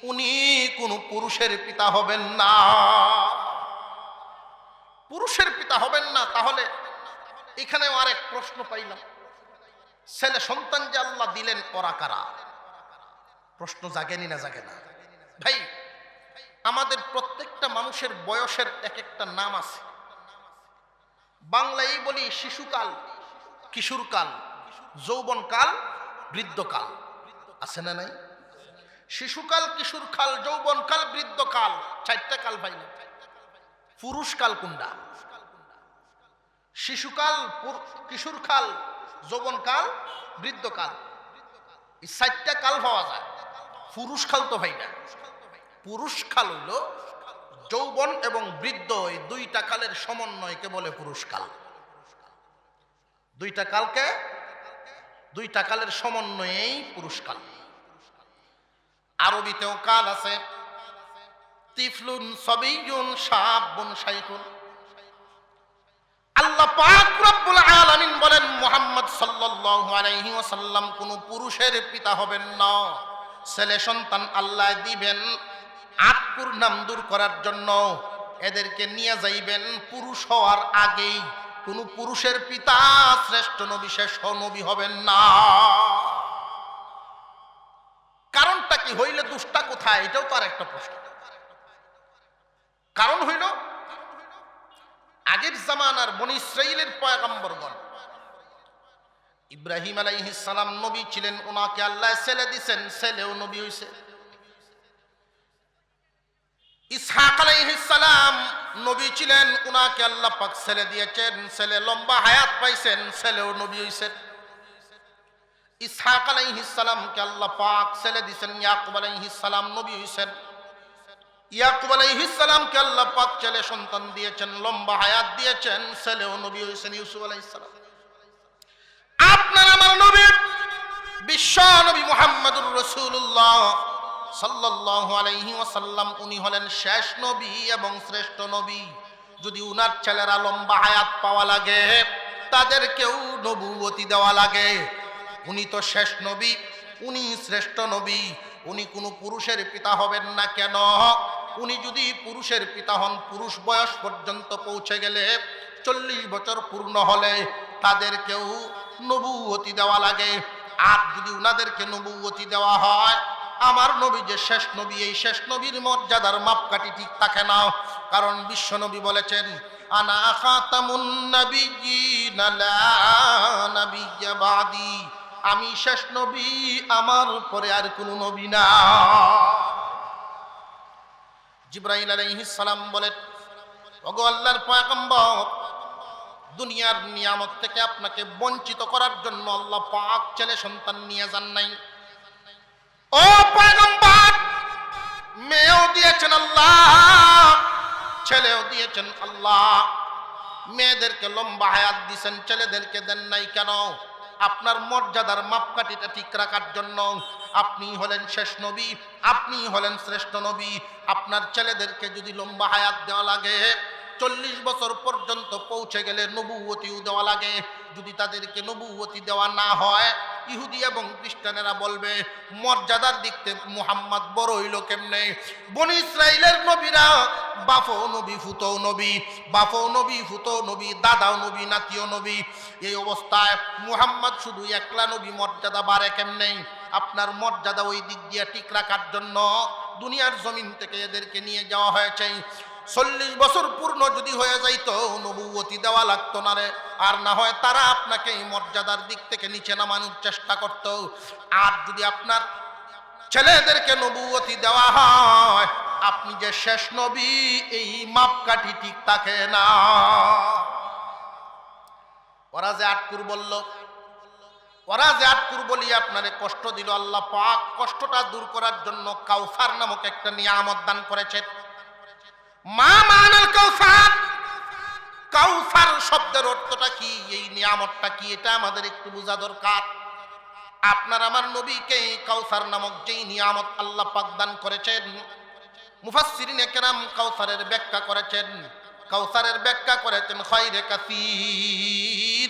[SPEAKER 1] উনি কোনো পুরুষের পিতা হবেন না। পুরুষের পিতা হবেন না, তাহলে এখানেও আরেক প্রশ্ন পাইলাম, ছেলে সন্তান যে আল্লাহ দিলেন ওরা কারা? প্রশ্ন জাগেনি না জাগে না? ভাই, আমাদের প্রত্যেকটা মানুষের বয়সের এক একটা নাম আছে। বাংলায় বলি শিশুকাল, কিশোরকাল, যৌবনকাল, বৃদ্ধকাল, আছে না নাই? শিশুকাল, কিশোরকাল, যৌবনকাল, বৃদ্ধকাল, চারটা কাল ভাই না? পুরুষকাল কোনটা? শিশুকাল, কিশোরকাল, যৌবনকাল, বৃদ্ধকাল, এই 4টা কাল পাওয়া যায়। পুরুষকাল তো ভাই না। পুরুষকাল হইল যৌবন এবং বৃদ্ধ, এই 2টা কালের সমন্বয়কে বলে পুরুষকাল। 2টা কালকে, 2টা কালের সমন্বয়েই পুরুষকাল। আরবিতেও কাল আছে, তিফলুন সবিয়ুন শাবুন শাইখুন। আল্লাহ পাক রব্বুল আলামিন বলেন মুহাম্মদ সাল্লাল্লাহু আলাইহি ওয়াসাল্লাম কোন পুরুষের পিতা হবেন না, ছেলে সন্তান আল্লাহ দিবেন আটকুর নাম দূর করার জন্য। এদেরকে নিয়ে যাইবেন পুরুষ হওয়ার আগেই। কোন পুরুষের পিতা শ্রেষ্ঠ নবী শেষ নবী হবেন না। কারণটা কি হইলে দুষ্টা কোথায়, এটাও তো আর একটা প্রশ্ন। কারণ হইল আগের জামানার বনি ইসরাইলের পয়গম্বরগণ, ইব্রাহিম আলাইহিস সালাম নবী ছিলেন, ওনাকে আল্লাহ ছেলে দিয়েছেন, ছেলেও নবী হইছে। ইসহাক আলাইহিস সালাম নবী ছিলেন, ওনাকে আল্লাহ পাক ছেলে দিয়েছেন, ছেলে লম্বা হায়াত পাইছেন, ছেলেও নবী হইছেন। ইসহাক আলাইহিস সালামকে আল্লাহ পাক ছেলে দিয়েছেন, ইয়াকুব আলাইহিস সালাম নবী হইছেন। ইয়াকুব আলাইহিস সালামকে আল্লাহ পাক ছেলে সন্তান দিয়েছেন, লম্বা হায়াত দিয়েছেন, ছেলেও নবী হইছেন ইউসুফ আলাইহিস সালাম। আপনার আমার নবী বিশ্ব নবী মুহাম্মদুর রাসূলুল্লাহ সাল্লাল্লাহু আলাইহি ওয়াসাল্লাম, উনি হলেন শেষ নবী এবং শ্রেষ্ঠ নবী। যদি উনার ছেলেরা লম্বা হায়াত পাওয়া লাগে, তাদেরকেও নবুয়তি দেওয়া লাগে। উনি তো শেষ নবী, উনি শ্রেষ্ঠ নবী, উনি কোনো পুরুষের পিতা হবেন না কেন? উনি যদি পুরুষের পিতা হন, পুরুষ বয়স পর্যন্ত পৌঁছে গেলে 40 বছর পূর্ণ হলে তাদেরকেও নবুয়তি দেওয়া লাগে। আর যদি উনাদেরকে নবুয়তি দেওয়া হয়, আমার নবী যে শেষ নবী, এই শেষ নবীর মর্যাদার মাপকাঠি ঠিক থাকে না। কারণ বিশ্ব নবী বলেছেন, আনা খাতামুন নাবিয়্যিন লা নাবিয়্যা বাদি, আমি শেষ নবী, আমার পরে আর কোনো নবী না। জিবরাইল আলাইহিস সালাম বলেন, ওগো আল্লাহর পয়গম্বর, দুনিয়ার নিয়ামত থেকে আপনাকে বঞ্চিত করার জন্য আল্লাহ পাক ছেলে সন্তান নিয়ে যান নাই। ও পয়গম্বর, মেয়েও দিয়েছেন আল্লাহ, ছেলেও দিয়েছেন আল্লাহ। মেয়েদেরকে লম্বা হায়াত দিয়েছেন, ছেলেদেরকে দেন নাই কেন? আপনার মর্যাদার মাপকাঠিটা ঠিক রাখার জন্য। আপনি হলেন শেষ নবী, আপনি হলেন শ্রেষ্ঠ নবী। আপনার ছেলেদেরকে যদি লম্বা হায়াত দেওয়া লাগে, 40 বছর পর্যন্ত পৌঁছে গেলে নবুয়তিও দেওয়া লাগে। যদি তাদেরকে নবুয়তি দেওয়া না হয়, ইহুদি এবং খ্রিস্টানেরা বলবে মর্যাদার দিক থেকে মুহাম্মদ বড় হইল কেমনে? বনি ইসরাইলের নবীরা বাপও নবী, ফুতও নবী, বাপও নবী, ফুতও নবী, দাদাও নবী, নাতিও নবী। এই অবস্থায় মুহাম্মদ শুধু একলা নবী, মর্যাদা বাড়ে কেমনে? আপনার মর্যাদা ওই দিক দিয়ে ঠিক রাখার জন্য দুনিয়ার জমিন থেকে এদেরকে নিয়ে যাওয়া হয়েছে। 40 বছর পূর্ণ যদি হয়ে যাইতো, নবুয়তি দেওয়া লাগতো না রে। আর না হয় তারা আপনাকে এই মর্যাদার দিক থেকে নিচে নামানোর চেষ্টা করত। আর যদি আপনার ছেলেদেরকে নবুয়তি দেওয়া হয়, আপনি যে শেষ নবী, এই মাপকাঠি ঠিক থাকে না। ওরা যে আটকুর বলল, ওরা যে আটকুর বলি আপনারে কষ্ট দিল, আল্লাহ পাক কষ্টটা দূর করার জন্য কাউসার নামক একটা নিয়ামত দান করেছেন। মা মানাল কাউসার, কাউসার শব্দের অর্থটা কি, এই নিয়ামতটা কি, এটা আমাদের একটু বোঝা দরকার। আপনার আমার নবীকে কাউসার নামক যেই নিয়ামত আল্লাহ পাক দান করেছেন, মুফাসসিরিনে কেরাম কাউসারের ব্যাখ্যা করেছেন। কাউসারের ব্যাখ্যা করেছেন খয়রে কাসীর,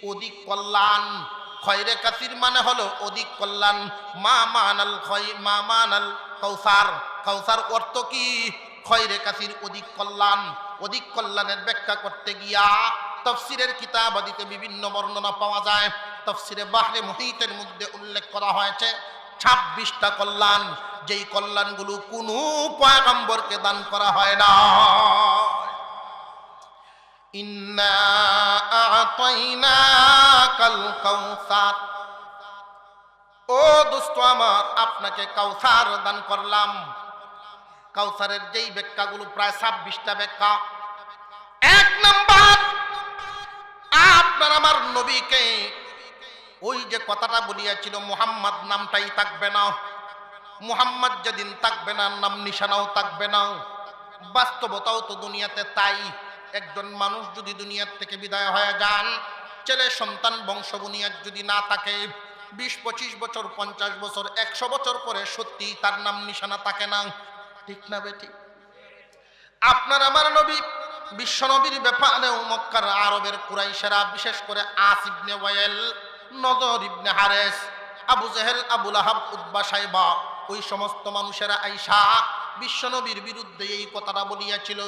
[SPEAKER 1] অধিক কল্যাণ। খয়রে কাসীর মানে হলো অধিক কল্যাণ। মা মানাল কাউসার, কাউসার অর্থ কি? খয়রে কাসীর, অধিক কল্যাণ। অধিক কল্যাণের ব্যাখ্যা করতে গিয়া তাফসীরের কিতাব আদিতে বিভিন্ন বর্ণনা পাওয়া যায়। তাফসীরে বাহরে মুহীতের মধ্যে উল্লেখ করা হয়েছে 26টা কল্যাণ, যেই কল্যাণগুলো কোনো পয়গম্বরকে দান করা হয় না। ইন্না আ'তাইনাকাল কাউসার, ও দোস্ত আমার, আপনাকে কাউসার দান করলাম। কাউসারের যেই ব্যাখ্যাগুলো প্রায় 26টা ব্যাখ্যা, নাম্বার, আপনার আমার নবীকে ওই যে কথাটা বলিয়াছিল মুহাম্মদ নামটাই থাকবে না, মুহাম্মদ যেদিন থাকবে না নাম নিশানাও থাকবে না। বাস্তবতাও তো দুনিয়াতে তাই। একজন মানুষ যদি দুনিয়ার থেকে বিদায় হয়ে যান, ছেলে সন্তান বংশ বুনিয়াদ যদি না থাকে, 20-25 বছর, 50 বছর, 100 বছর পরে সত্যি তার নাম নিশানা থাকে না। ঠিক না বেটি? আপনার আমার নবী বিশ্ব নবীর ব্যাপারেও মক্কার আরবের কুরাইশেরা, বিশেষ করে আস ইবনে ওয়াইল, নজর ইবনে হারেস, আবু জেহেল, আবু লাহাব, উতবা, সাইবা, ওই সমস্ত মানুষেরা আইসা বিশ্ব নবীর বিরুদ্ধে এই কথাটা বলিয়াছিল,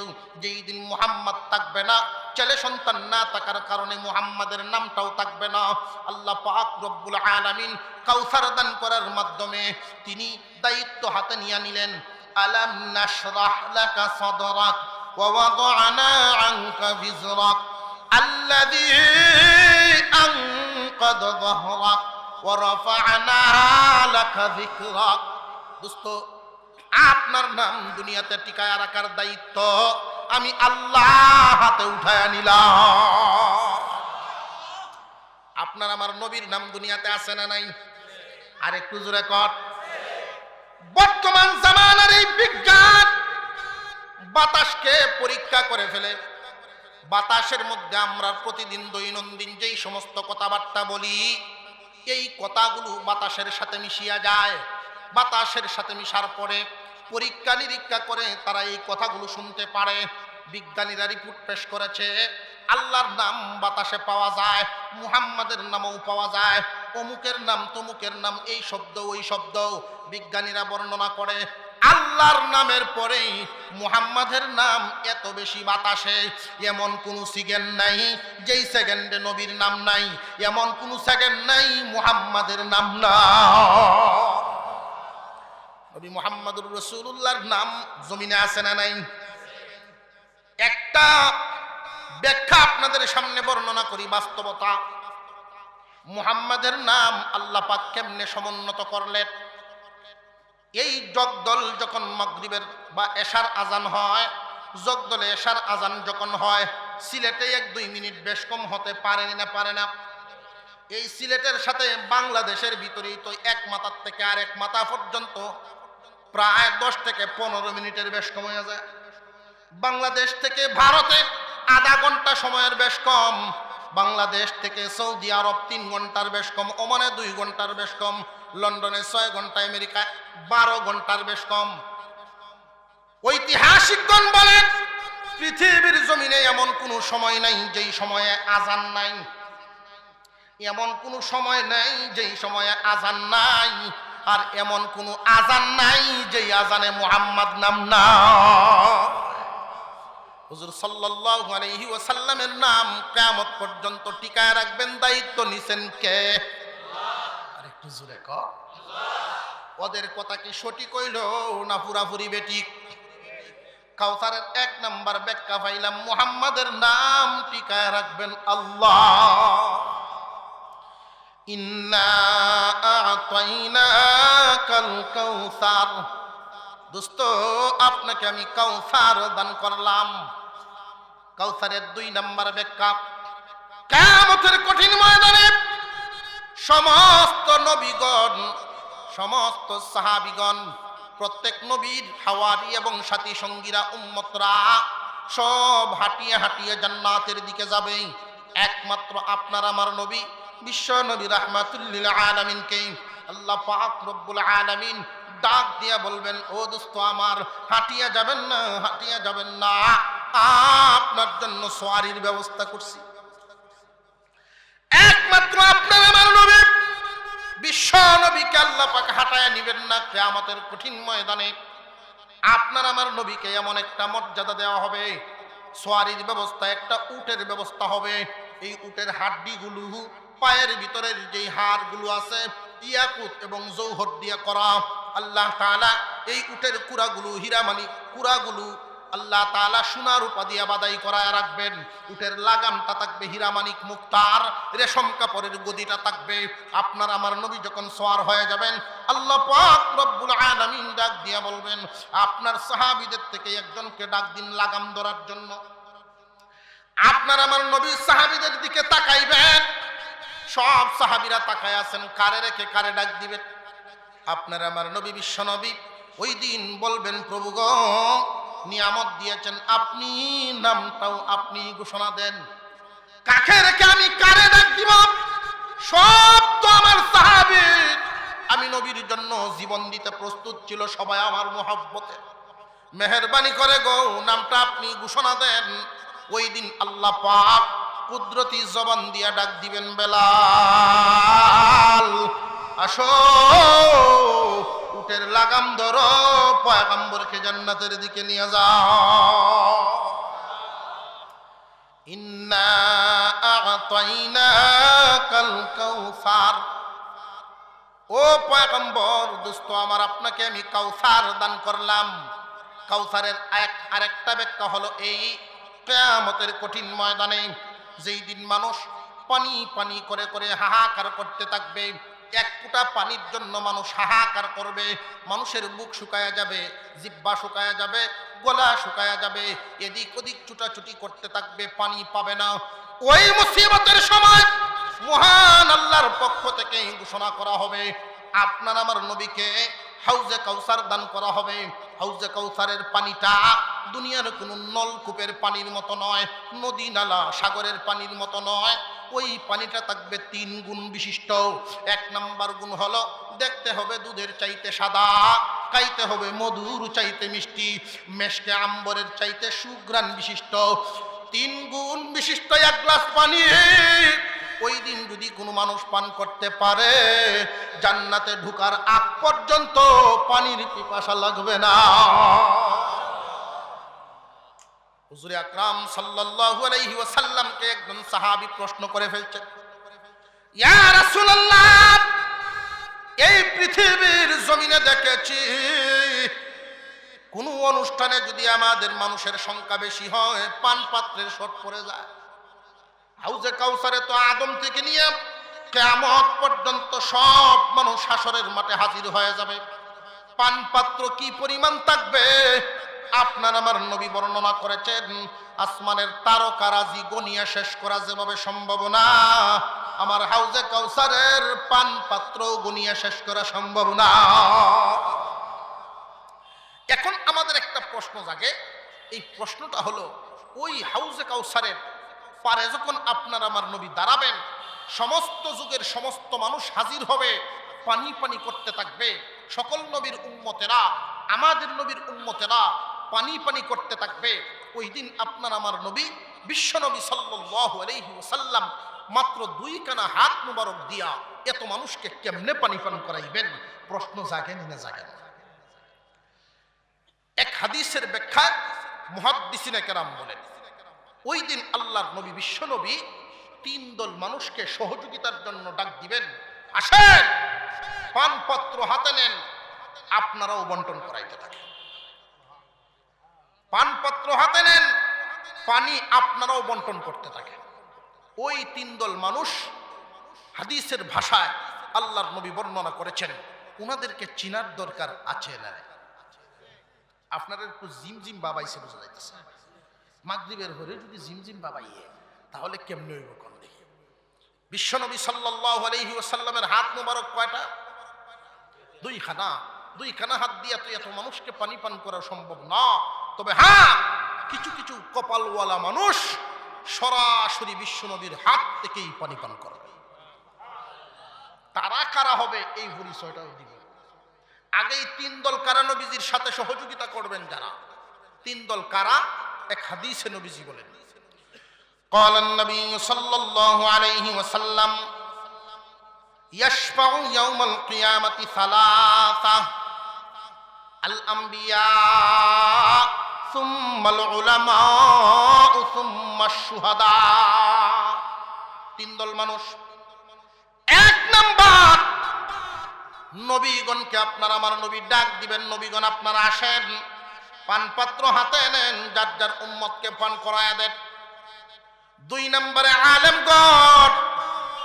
[SPEAKER 1] যেই দিন মুহাম্মদ থাকবে না, ছেলে সন্তান না থাকার কারণে মুহাম্মাদের নামটাও থাকবে না। আল্লাহ পাক রব্বুল আলামিন কাউসার দান করার মাধ্যমে তিনি দায়িত্ব হাতে নিয়ে নিলেন। আলাম নাশরাহ লাকা সাদরাক ওয়া ওয়াদানা আনকা বিজরাক আল্লাযী আনকাযা যাহরাক ওয়া রাফা'না লাকা যিকরাক। দোস্ত, আপনার নাম দুনিয়াতে টিকায় রাখার দায়িত্ব আমি আল্লাহ হাতে উঠায় নিলাম। আপনার আমার নবীর নাম দুনিয়াতে আছে না নাই? আর একটু জোরে কর। বর্তমান জামানার এই বিজ্ঞান বাতাসকে পরীক্ষা করে ফেলে। বাতাসের মধ্যে আমরা প্রতিদিন দৈনন্দিন যেই সমস্ত কথাবার্তা বলি, এই কথাগুলো বাতাসের সাথে মিশিয়া যায়। বাতাসের সাথে মিশার পরে পরীক্ষা নিরীক্ষা করে তারা এই কথাগুলো শুনতে পারে। বিজ্ঞানীরা রিপোর্ট পেশ করেছে, আল্লাহর নাম বাতাসে পাওয়া যায়, মুহাম্মাদের নামও পাওয়া যায়, অমুকের নাম তমুকের নাম, এই শব্দ ওই শব্দ। বিজ্ঞানীরা বর্ণনা করে আল্লাহর নামের পরেই মুহাম্মাদের নাম এত বেশি বাতাসে, এমন কোন সেকেন্ড নাই যেই সেকেন্ডে নবীর নাম নাই, এমন কোন সেকেন্ড নাই মুহাম্মাদের নাম না। নবী মুহাম্মদুর রাসূলুল্লাহর নাম জমিনে আছে না নাই? একটা ব্যাখ্যা আপনাদের সামনে বর্ণনা করি, বাস্তবতা। মুহাম্মাদের নাম আল্লাহ পাক কেমনে সমুন্নত করলেন। এই জগদল যখন মাগরিবের বা এশার আজান হয়, জগদলে এশার আজান যখন হয়, সিলেটে 1-2 মিনিট বেশ কম হতে পারে না। এই সিলেটের সাথে বাংলাদেশের ভিতরেই তো এক মাথার থেকে আরেক মাথা পর্যন্ত প্রায় 10 থেকে 15 মিনিটের বেশ কম হয়ে যায়। বাংলাদেশ থেকে ভারতে আধা ঘন্টা সময়ের বেশ কম, বাংলাদেশ থেকে সৌদি আরব 3 ঘন্টার বেশ কম, ওমানে 2 ঘন্টার বেশ কম, লন্ডনে 6 ঘন্টা, আমেরিকায় 12 ঘন্টার বেশ কম। ঐতিহাসিকগণ বলেন পৃথিবীর জমিনে এমন কোনো সময় নাই যেই সময়ে আজান নাই, এমন কোনো সময় নাই যেই সময়ে আজান নাই, আর এমন কোনো আজান নাই যেই আজানে মুহাম্মদ নাম না। হুজুর সাল্লাল্লাহু আলাইহি ওয়াসাল্লামের নাম কিয়ামত পর্যন্ত টিকায় রাখবেন, দায়িত্ব নিছেন কে? আল্লাহ। আর একটু জোরে কর। আল্লাহ। ওদের কথা কি সঠিক হইল না পুরাপুরি বেঠিক? কাউসারের 1 নাম্বার ব্যাখ্যা পাইলাম, মুহাম্মাদের নাম টিকায় রাখবেন আল্লাহ। ইন্না আ'তাইনাকাল কাউসার। দোস্ত, আপনাকে আমি কাউসার দান করলাম। কাউসারের 2 নাম্বার ব্যাখ্যা, কিয়ামতের কঠিন ময়দানে সমস্ত নবীগণ, সমস্ত সাহাবীগণ, প্রত্যেক নবীর হাওয়ারি এবং সাথী সঙ্গীরা, উম্মতরা সব হাঁটিয়ে হাঁটিয়ে জান্নাতের দিকে যাবে। একমাত্র আপনার আমার নবী বিশ্ব নবী রাহমাতুল লিল আলামিনকে আল্লাহ পাক রব্বুল আলামিন ডাক দিয়া বলবেন, ও দোস্ত আমার, হাঁটিয়া যাবেন না, হাঁটিয়া যাবেন না, আপনার জন্য সওয়ারির ব্যবস্থা করছি। একমাত্র আপনার আমার নবী বিশ্ব নবীকে আল্লাহ পাক হাঁটায়া নিবেন না। কিয়ামতের কঠিন ময়দানে আপনার আমার নবীকে এমন একটা মর্যাদা দেওয়া হবে, সওয়ারির ব্যবস্থা, একটা উটের ব্যবস্থা হবে। এই উটের হাড্ডিগুলো, পায়ের ভিতরের যেই হাড়গুলো আছে, ইয়াকুত এবং জৌহর দিয়ে করা। আল্লাহ তাআলা এই উটের কুড়াগুলো, হীরামানিক কুড়াগুলো আল্লাহ তাআলা সোনার রূপা দিয়ে বাদাই করায় রাখবেন। উটের লাগামটা থাকবে হীরামানিক মুক্তার, রেশম কাপড়ের গদিটা থাকবে। আপনার আমার নবী যখন সওয়ার হয়ে যাবেন, আল্লাহ পাক রব্বুল আলামিন ডাক দিয়া বলবেন, আপনার সাহাবীদের থেকে একজনকে ডাক দিন লাগাম ধরার জন্য। আপনার আমার নবী সাহাবীদের দিকে তাকাইবেন, সব সাহাবীরা তাকায় আছেন, কারে রেখে কারে ডাক দিবেন? আপনার আমার নবী বিশ্ব নবী ওই দিন বলবেন, প্রভু গো, নিয়ামত দিয়েছেন আপনি, নামটাও আপনি ঘোষণা দেন, কাকে রেখে আমি কারে ডাক দিব? সব তো আমার সাহাবী, আমি নবীর জন্য জীবন দিতে প্রস্তুত ছিল, সবাই আমার মহব্বতে, মেহেরবানি করে গো নামটা আপনি ঘোষণা দেন। ওই দিন আল্লাহ পাক কুদরতি জবান দিয়া ডাক দিবেন, বেলাল আসো, উটের লাগাম ধরো, পয়গম্বরকে জান্নাতের দিকে নিয়ে যাও। ইন্না আ'তাইনাকাল কাউসার, ও পয়গম্বর দোস্ত আমার, আপনাকে আমি কাউসার দান করলাম। কাউসারের আরেকটা ব্যাখ্যা হলো এই, কিয়ামতের কঠিন ময়দানে যেই দিন মানুষ পানি পানি করে করে হাহাকার করতে থাকবে, এক ফোঁটা পানির জন্য মানুষ হাহাকার করবে, মানুষের বুক শুকায়া যাবে, জিহ্বা শুকায়া যাবে, গলা শুকায়া যাবে, এদিক ওদিক ছুটাছুটি করতে থাকবে, পানি পাবে না। ওই মুসিবতের সময় মহান আল্লাহর পক্ষ থেকে ঘোষণা করা হবে, আপনার আমার নবীকে হাউজে কাউসার দান করা হবে। হাউজে কাউসারের পানিটা দুনিয়ার কোনো নলকূপের পানির মতো নয়, নদী নালা সাগরের পানির মতো নয়, ওই পানিটা থাকবে 3 গুণ বিশিষ্ট। 1 নাম্বার গুণ হলো দেখতে হবে দুধের চাইতে সাদা, খাইতে হবে মধুর চাইতে মিষ্টি, মেশকে আম্বরের চাইতে সুঘ্রাণ বিশিষ্ট। 3 গুণ বিশিষ্ট 1 গ্লাস পানি ওই দিন যদি কোনো মানুষ পান করতে পারে, জান্নাতে ঢোকার আগ পর্যন্ত পানির পিপাসা লাগবে না। হুজুর আকরাম সাল্লাল্লাহু আলাইহি ওয়াসাল্লামকে একজন সাহাবী প্রশ্ন করে ফেলছেন, ইয়া রাসূলুল্লাহ, এই পৃথিবীর জমিনে দেখেছি কোন অনুষ্ঠানে যদি আমাদের মানুষের সংখ্যা বেশি হয়, পান পাত্রের শর্ট পড়ে যায়। হাউজে কাউসারে তো আদম থেকে নিয়ে কিয়ামত পর্যন্ত সব মানুষ হাসরের মাঠে হাজির হয়ে যাবে, পান পাত্র কি পরিমাণ থাকবে আপনার আমার নবী বর্ণনা করেছেন, আসমানের তারকারাজি গনিয়া শেষ করা যেভাবে সম্ভব না, আমার হাউজে কাউসারের পান পাত্র গনিয়া শেষ করা সম্ভব না। এখন আমাদের একটা প্রশ্ন জাগে, এই প্রশ্নটা হলো, ওই হাউজে কাউসারের পারে যখন আপনার আমার নবী দাঁড়াবেন, সমস্ত যুগের সমস্ত মানুষ হাজির হবে, পানি পানি করতে থাকবে, সকল নবীর উম্মতেরা, আমাদের নবীর উম্মতেরা পানি পানি করতে থাকবে। ওই দিন আপনার আমার নবী বিশ্ব নবী সাল্লাল্লাহু আলাইহি ওয়াসাল্লাম মাত্র 2 কানা হাত মুবারক দিয়া এত মানুষকে কেমনে পানি পান করাইবেন? প্রশ্ন জাগেন না জাগেন? এক হাদিসের ব্যাখ্যা মুহাদ্দিসিনে কেরাম বলেন, ওই দিন আল্লাহর নবী বিশ্ব নবী 3 দল মানুষকে সহযোগিতার জন্য ডাক দিবেন, আসেন পানপত্র হাতে নেন, আপনারাও বন্টন করাইতে থাকেন। পানপত্র হাতে নেন, পানি আপনারাও বন্টন করতে থাকেন। ওই 3 দল মানুষ হাদিসের ভাষায় আল্লাহর নবী বর্ণনা করেছেন, ওনাদেরকে চিনার দরকার আছে না? আপনারা একটু জিমজিম বাবাইছে বোঝা যাইতেছে, মাগরিবের ঘরে যদি জিমজিম বাবাইয়ে তাহলে কেমনে হইব কোন দেখি? বিশ্বনবী সাল্লাল্লাহু আলাইহি ওয়াসাল্লামের হাত মোবারক কয়টা? 2 খানা। 2 খানা হাত দিয়া তো এত মানুষকে পানি পান করা সম্ভব না। তবে হ্যাঁ, কিছু কিছু কপালওয়ালা মানুষ সরাসরি বিশ্বনবীর হাত থেকেই পানি পান করবে। তারা কারা হবে এই পরিচয়টাও দিব। আগেই 3 দল কারা নবীজির সাথে সহযোগিতা করবেন যারা, 3 দল কারা? এক হাদিসে নবীজি বলেন, قال النبي صلى الله عليه وسلم يشفع يوم القيامة 3: الأنبياء ثم العلماء ثم الشهداء। 3 দল মানুষ। 1 নাম্বার, নবীগণকে আপনার আমার নবী ডাক দিবেন, নবীগণ আপনারা আসেন, পানপাত্র হাতে নেন, যার যার উম্মতকে পান করায়া দেন। 2 নম্বরে আলেমগণ,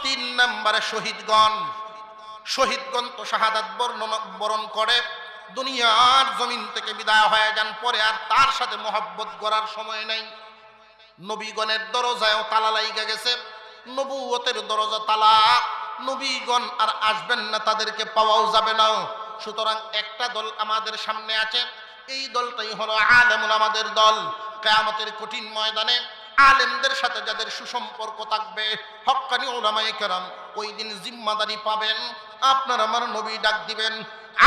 [SPEAKER 1] 3 নম্বরে শহীদগণ। শহীদগণ তো শাহাদাত বরণ করে দুনিয়ার জমিন থেকে বিদায় হয়ে যান, পরে আর তার সাথে মহব্বত করার সময় নাই। নবীগণের দরজায়ও তালা লাইগা গেছে, নবুয়তের দরজা তালা, নবীগণ আর আসবেন না, তাদেরকে পাওয়াও যাবে না। সুতরাং একটা দল আমাদের সামনে আছে, এই দলটাই হলো আলেমুল আমাদের দল। কিয়ামতের কঠিন ময়দানে আলেমদের সাথে যাদের সুসম্পর্ক থাকবে, হক্কানি উলামায়ে কেরাম, ওই দিন জিম্মাদারি পাবেন। আপনার আমার নবী ডাক দিবেন,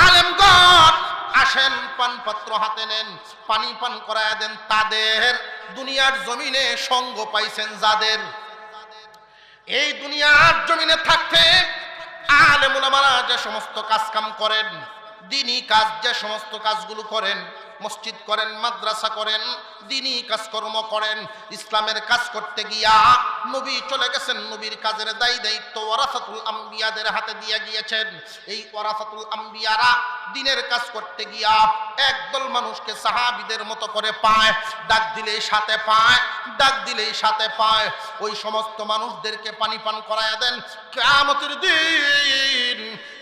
[SPEAKER 1] আলেমগণ আসেন, পানপাত্র হাতে নেন, পানি পান করায় দেন তাদের দুনিয়ার জমিনে সঙ্গ পাইছেন যাদের। এই দুনিয়ার জমিনে থাকতে আলেম উলামারা যে সমস্ত কাজ কাম করেন, দ্বীনি কাজ, যে সমস্ত কাজগুলো করেন, মসজিদ করেন, মাদ্রাসা করেন, দ্বীনি কাজকর্ম করেন, ইসলামের কাজ করতে গিয়া নবী চলে গেছেন, নবীর কাজের দায়িত্ব ওয়ারাসাতুল আম্বিয়াদের হাতে দিয়ে গিয়েছেন। এই ওয়ারাসাতুল আম্বিয়ারা দ্বীনের কাজ করতে গিয়া একদল মানুষকে সাহাবীদের মতো করে পায়, ডাক দিলেই সাথে পায়, ডাক দিলেই সাথে পায়। ওই সমস্ত মানুষদেরকে পানি পান করায়া দেন। কিয়ামতের দিন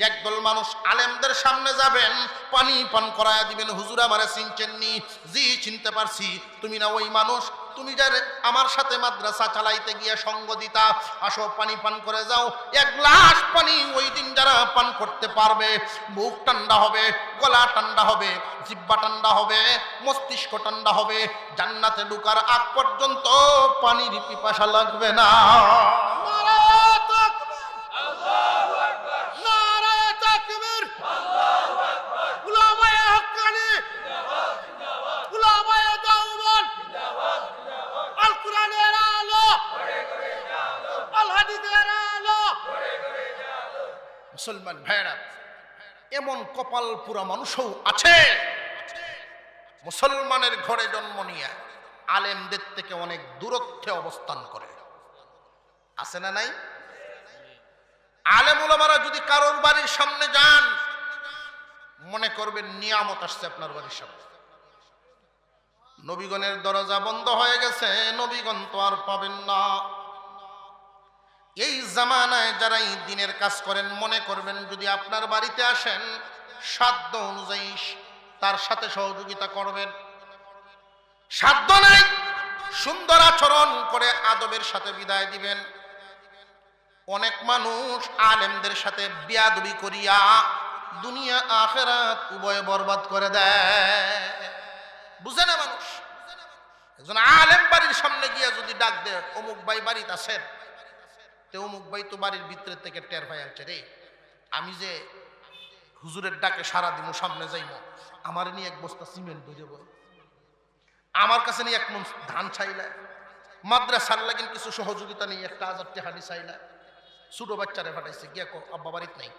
[SPEAKER 1] একদল মানুষ আলেমদের সামনে যাবেন, পানি পান করায়া দিবেন। হুজুর আমারে চিনছেননি? জি চিনতে পারছি। তুমি না ওই মানুষ, তুমি যার আমার সাথে মাদ্রাসা চালাইতে গিয়ে সঙ্গ দিতা, আসো পানি পান করে যাও। এক গ্লাস পানি ওই দিন যারা পান করতে পারবে, বুক ঠান্ডা হবে, গলা ঠান্ডা হবে, জিহ্বা ঠান্ডা হবে, মস্তিষ্ক ঠান্ডা হবে, জান্নাতে ঢোকার আগ পর্যন্ত পানির পিপাসা লাগবে না। মুসলমান ভাইরা, এমন কপাল পুরা মানুষও আছে মুসলমানের ঘরে জন্ম নিয়ে আলেমদের থেকে অনেক দূরত্বে অবস্থান করে। আছে না নাই? আলেম উলামারা যদি কারোর বাড়ির সামনে যান, মনে করবেন নিয়ামত আসছে আপনার বাড়ির সামনে। নবীগণের দরজা বন্ধ হয়ে গেছে, নবীগণ তো আর পাবেন না। এই জামানায় যারা এই দিনের কাজ করেন, মনে করবেন যদি আপনার বাড়িতে আসেন, সাধ্য অনুযায়ী তার সাথে সহযোগিতা করবেন। সাধ্য নাই, সুন্দর আচরণ করে আদবের সাথে বিদায় দিবেন। অনেক মানুষ আলেমদের সাথে বিয়াদবি করিয়া দুনিয়া আখিরাত উভয় বরবাদ করে দেয়। বুঝে না মানুষ? একজন আলেম বাড়ির সামনে গিয়া যদি ডাক দেয়, অমুক ভাই বাড়িতে আছেন, তো অমুক ভাই তো বাড়ির ভিতরে থেকে টের পাই আছে, রে আমি যে হুজুরের ডাকে সারা দিন সামনে যাইব, আমার নিয়ে এক বস্তা সিমেন্ট বুঝেব, আমার কাছে নিয়ে এক মন ধান চাইলে, মাদ্রাসার লাগিন কিছু সহযোগিতা নিয়ে 1000 টাকা চাইলে, ছোট বাচ্চারে পাঠাইছে, গিয়া কো আব্বা বাড়িত নাই।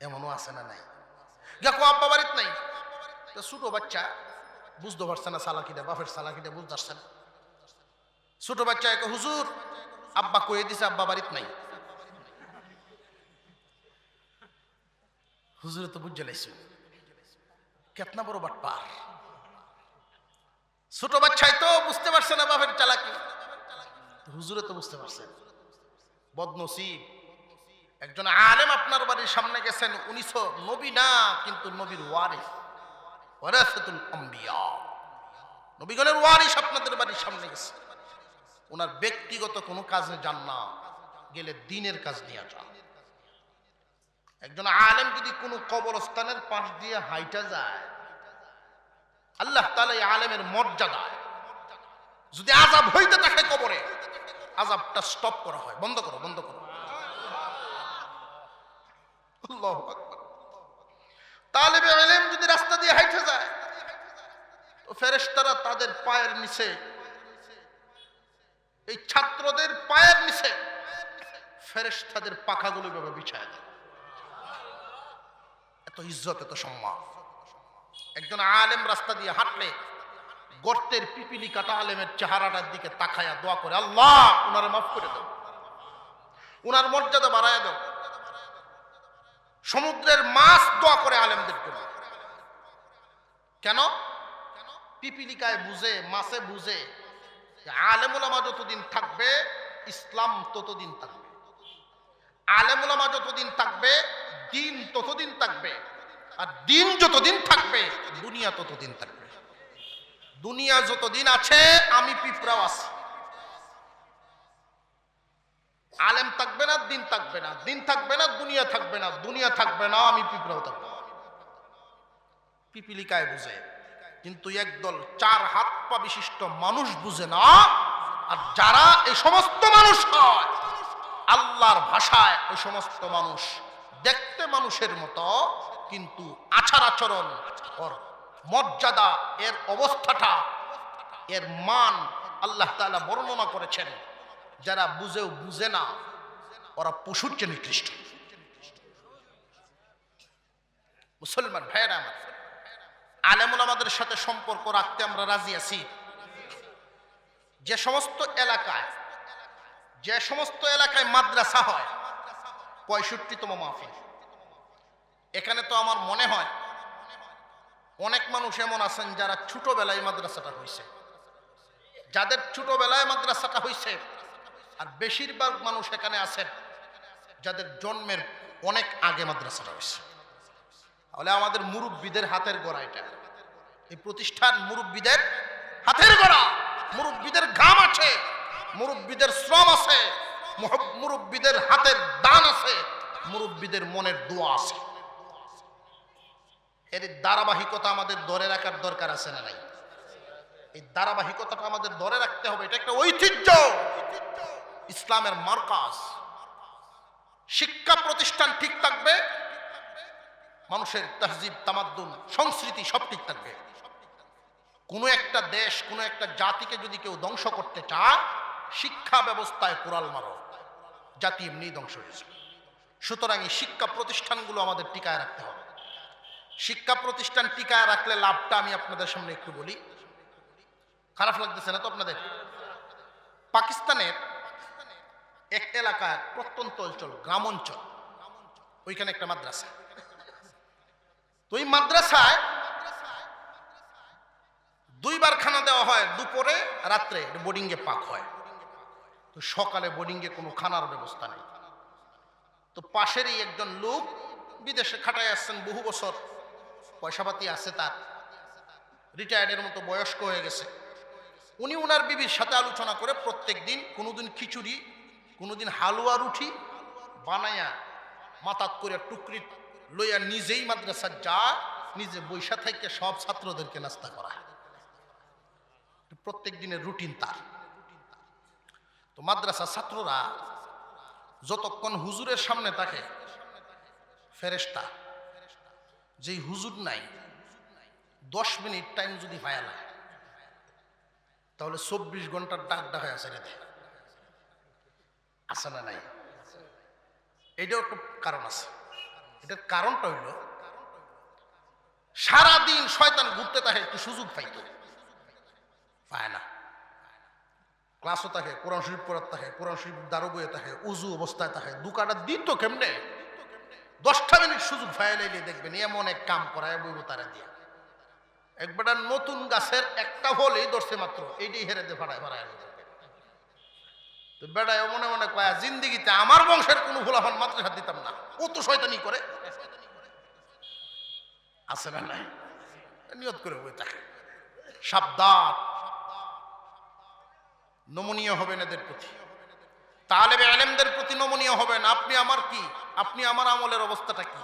[SPEAKER 1] এমনও আছে না নাই? গিয়া কো আব্বা বাড়িত নাই। তো ছোট বাচ্চা বুঝতে পারছে না চালাকিটা, বাপের চালাকিটা বুঝতে পারছে না। ছোট বাচ্চা এক হুজুর আব্বা কয়ে দিছে আব্বা বাড়িত নাই। হুজুরে তো বুঝে লাইছে কেতনা বড় বাটপার। ছোট বাচ্চাই তো বুঝতে পারছে না বাপের চালাকি, হুজুরে তো বুঝতে পারছেন। বদনসিব একজন আলেম আপনার বাড়ির সামনে গেছেন, উনি তো নবী না, কিন্তু নবীর ওয়ারিস, ওয়ারাসাতুল আম্বিয়া, নবীগণের ওয়ারিস আপনাদের বাড়ির সামনে গেছে। ওনার ব্যক্তিগত কোনো কাজে যান না, গেলে দ্বীনের কাজ নিয়ে যান। একজন আলেম যদি কোনো কবরস্থানের পাশ দিয়ে হাইটা যায়, আল্লাহ তাআলা এই আলেমের মর্যাদায় যদি আযাব হইতে থাকে কবরে, আযাবটা স্টপ করা হয়, বন্ধ করো, বন্ধ করো। আল্লাহু আকবার। তালেবে ইলম যদি রাস্তা দিয়ে হাইটা যায়, তো ফেরেশতারা তাদের পায়ের নিচে, এই ছাত্রদের পায়ের নিচে ফেরেশতাদের পাখাগুলো ভাবে বিছায় দেয়। এত ইজ্জত, এত সম্মান। একজন আলেম রাস্তা দিয়ে হাঁটলে গর্তের পিপিলি কাটা আলেমের চেহারাটার দিকে তাকায়া দোয়া করে, আল্লাহ উনারে মাফ করে দাও, উনার মর্যাদা বাড়ায় দাও। সমুদ্রের মাছ দোয়া করে আলেমদের জন্য। কেন? পিপিলিকায় বুঝে, মাছে বুঝে, আলেম উলামা যতদিন থাকবে ইসলাম ততদিন থাকবে, আলেম উলামা যতদিন থাকবে দ্বীন ততদিন থাকবে, আর দ্বীন যতদিন থাকবে দুনিয়া ততদিন থাকবে। দুনিয়া যতদিন আছে আমি পিঁপড়াও আছি। আলেম থাকবে না, দিন থাকবে না, দিন থাকবে না, দুনিয়া থাকবে না, দুনিয়া থাকবে না, আমি পিঁপড়াও থাকবো। পিপিলিকায় বুঝে, কিন্তু একদল 4 হাত পা বিশিষ্ট মানুষ বুঝে না। আর যারা এই সমস্ত মানুষ হয়, আল্লাহর ভাষায় ওই সমস্ত মানুষ দেখতে মানুষের মতো, কিন্তু আচার আচরণ, ওর মর্যাদা, এর অবস্থাটা, এর মান আল্লাহ তাআলা বর্ণনা করেছেন। যারা বুঝেও বুঝে না, ওরা পশুর চেয়ে নিকৃষ্ট। মুসলমান ভাইয়েরা আমার, আলেম ওলামাদের সাথে সম্পর্ক রাখতে আমরা রাজি আছি। যে সমস্ত এলাকায় মাদ্রাসা হয়, 65তম মাহফিল, এখানে তো আমার মনে হয় অনেক মানুষ এমন আছেন যারা ছোটবেলায় মাদ্রাসাটা হয়েছে, যাদের ছোটবেলায় মাদ্রাসাটা হয়েছে। আর বেশিরভাগ মানুষ এখানে আছেন যাদের জন্মের অনেক আগে মাদ্রাসাটা হয়েছে। তাহলে আমাদের মুরব্বীদের হাতের গড়া এটা, এই প্রতিষ্ঠান মুরব্বীদের হাতের গড়া। মুরব্বীদের ঘাম আছে, মুরব্বীদের শ্রম আছে, মুরব্বীদের হাতের দান আছে, মুরব্বীদের মনের দোয়া আছে। এর ধারাবাহিকতা আমাদের ধরে রাখার দরকার আছে না নাই? এই ধারাবাহিকতাটা আমাদের ধরে রাখতে হবে। এটা একটা ঐতিহ্য, ইসলামের মারকাজ। শিক্ষা প্রতিষ্ঠান ঠিক থাকবে, মানুষের তাহজিব, তামাদ্দুন, সংস্কৃতি সব ঠিক থাকবে। কোনো একটা দেশ, কোনো একটা জাতিকে যদি কেউ ধ্বংস করতে চায়, শিক্ষা ব্যবস্থায় কোরাল মারো, জাতি এমনি ধ্বংস হয়েছে। সুতরাং এই শিক্ষা প্রতিষ্ঠানগুলো আমাদের টিকায় রাখতে হবে। শিক্ষা প্রতিষ্ঠান টিকায় রাখলে লাভটা আমি আপনাদের সামনে একটু বলি। খারাপ লাগতেছে না তো আপনাদের? পাকিস্তানের এক এলাকায়, প্রত্যন্ত অঞ্চল, গ্রাম অঞ্চল, ওইখানে একটা মাদ্রাসা। তো এই মাদ্রাসায় 2 বার খানা দেওয়া হয়, দুপুরে, রাত্রে। বোর্ডিংয়ে পাক হয়। তো সকালে বোর্ডিংয়ে কোনো খানার ব্যবস্থা নেই। তো পাশেরই একজন লোক বিদেশে খাটায় আসছেন বহু বছর, পয়সাপাতি আছে তার, রিটায়ার্ডের মতো বয়স্ক হয়ে গেছে। উনি ওনার বিবির সাথে আলোচনা করে প্রত্যেক দিন কোনোদিন খিচুড়ি, কোনোদিন হালুয়া রুটি বানায়া মাতাত করে টুকরি লইয়া নিজেই মাদ্রাসা যা, নিজে বৈশা থেকে সব ছাত্রদেরকে নাস্তা করায়। প্রত্যেক দিনের রুটিন তার। তো মাদ্রাসা ছাত্ররা যতক্ষণ হুজুরের সামনে থাকে, ফেরেশতা, যেই হুজুর নাই, 10 মিনিট টাইম যদি ফায়ালা, তাহলে 24 ঘন্টার ডাক ডাকায় আছে রে, আছে না নাই? এটাও একটা কারণ আছে। এটার কারণটা হইল, সারাদিন শয়তান ঘুরতে থাকে, একটু সুযোগ পাইতো, পায় না। ক্লাসও থাকে, কোরআন শরীফ পড়ার থাকে, কোরআন শরীফ দারো বইয়ে থাকে, উজু অবস্থায় থাকে, দুকাটা দিত কেমনে? 10টা মিনিট সুযোগ ফাইলাইলে দেখবেন এমন এক কাম করায় বইব তারা দিয়া। একবারটা নতুন গাছের একটা ফলই ধরছে মাত্র, এইটাই হেরেতে ফাড়ায় ফাড়ায়। তো বেড়ায় মনে মনে কয়া, জিন্দিগিতে আমার বংশের কোনো ফুলাফান মাদ্রাসা দিতাম না, ও তো শয়তানি করে। আছে না নাই? নিয়ত করে বই থাকে। সাবধান, নমনীয় হবেন এদের প্রতি, তালেবে ইলমদের প্রতি নমনীয় হবেন। আপনি আমার কি, আপনি আমার আমলের অবস্থাটা কি?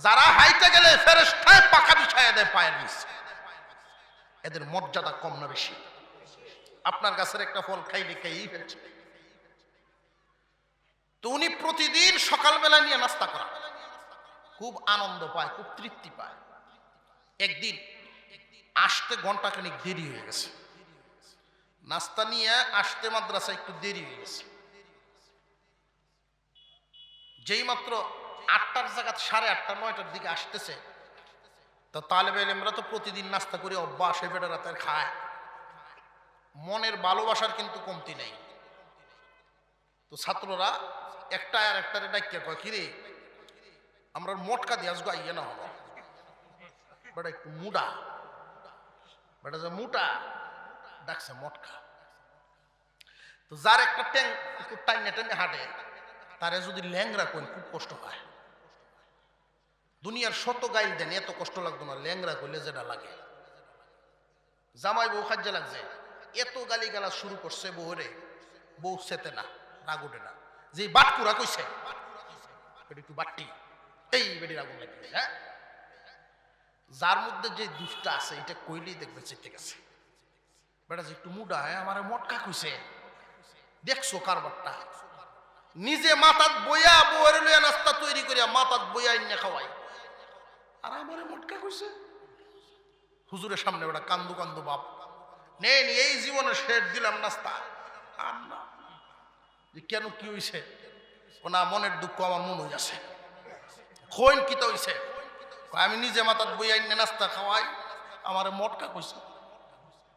[SPEAKER 1] যারা হাইতে গেলে ফেরেশতায় পাকা বিছায়া দেয় পায়ের নিচে, এদের মর্যাদা কম না বেশি? আপনার গাছের একটা ফল খাইলে খেয়েই ফেলছে। তো উনি প্রতিদিন সকালবেলা নিয়ে নাস্তা করা, খুব আনন্দ পায়, খুব তৃপ্তি পায়। একদিন আসতে ঘন্টাখানিক দেরি হয়ে গেছে, নাস্তা নিয়ে আসতে মাদ্রাসা একটু দেরি হয়ে গেছে। যেই মাত্র 8টার জায়গা 8:30 9টার দিকে আসতেছে, তো তালেবে ইলমরা তো প্রতিদিন নাস্তা করে অভ্যাস, এই বেটা রাতের খায়, মনের ভালোবাসার কিন্তু কমতি নেই। তো ছাত্ররা একটা আর একটারে ডাকিয়া কয়, কিরে আমরা মোটকা দিয়ে আসবো, আইয়ে না হলো বেটা একটু মুডা, বেটা যে মুটা ডাকছে মোটকা। তো যার একটা ট্যাং একটু টাইনে টাইনে হাঁটে, তারে যদি ল্যাংরা করেন খুব কষ্ট হয়। দুনিয়ার শত গাইল দেন, এত কষ্ট লাগতো না, ল্যাংরা করলে যেটা লাগে। জামাই বউ খাজ্জা লাগছে, এত গালি গালা শুরু করছে বউরে, বউ সেতে না, রাগ ওঠে না। যে বাটকুরা কইছে একটু বাট্টি, এই বেডির আগুন লাগবে। হ্যাঁ, যার মধ্যে যে দুষ্টা আছে এটা কইলেই দেখবে চেতে গেছে। বেটা যে একটু মুডা, হ্যাঁ আমার মটকা কইছে, দেখছো কারবারটা, নিজে মাথাত বইয়া বউয়ের লইয়া নাস্তা তৈরি করিয়া মাথাত বইয়া ইন্না খাওয়াই, আর আমার মটকা কইছে। হুজুরের সামনে ওটা কান্দু কান্দু বাপ, নেন এই জীবনে শেষ দিলাম নাস্তা। আর না, কেন কি হইছে? ও না, মনের দুঃখ আমার মন হয়ে আছে। কইন কি তো হইছে? আমি নিজে মাথাত বইয়া ইন্না নাস্তা খাওয়াই, আমার মটকা কইছে।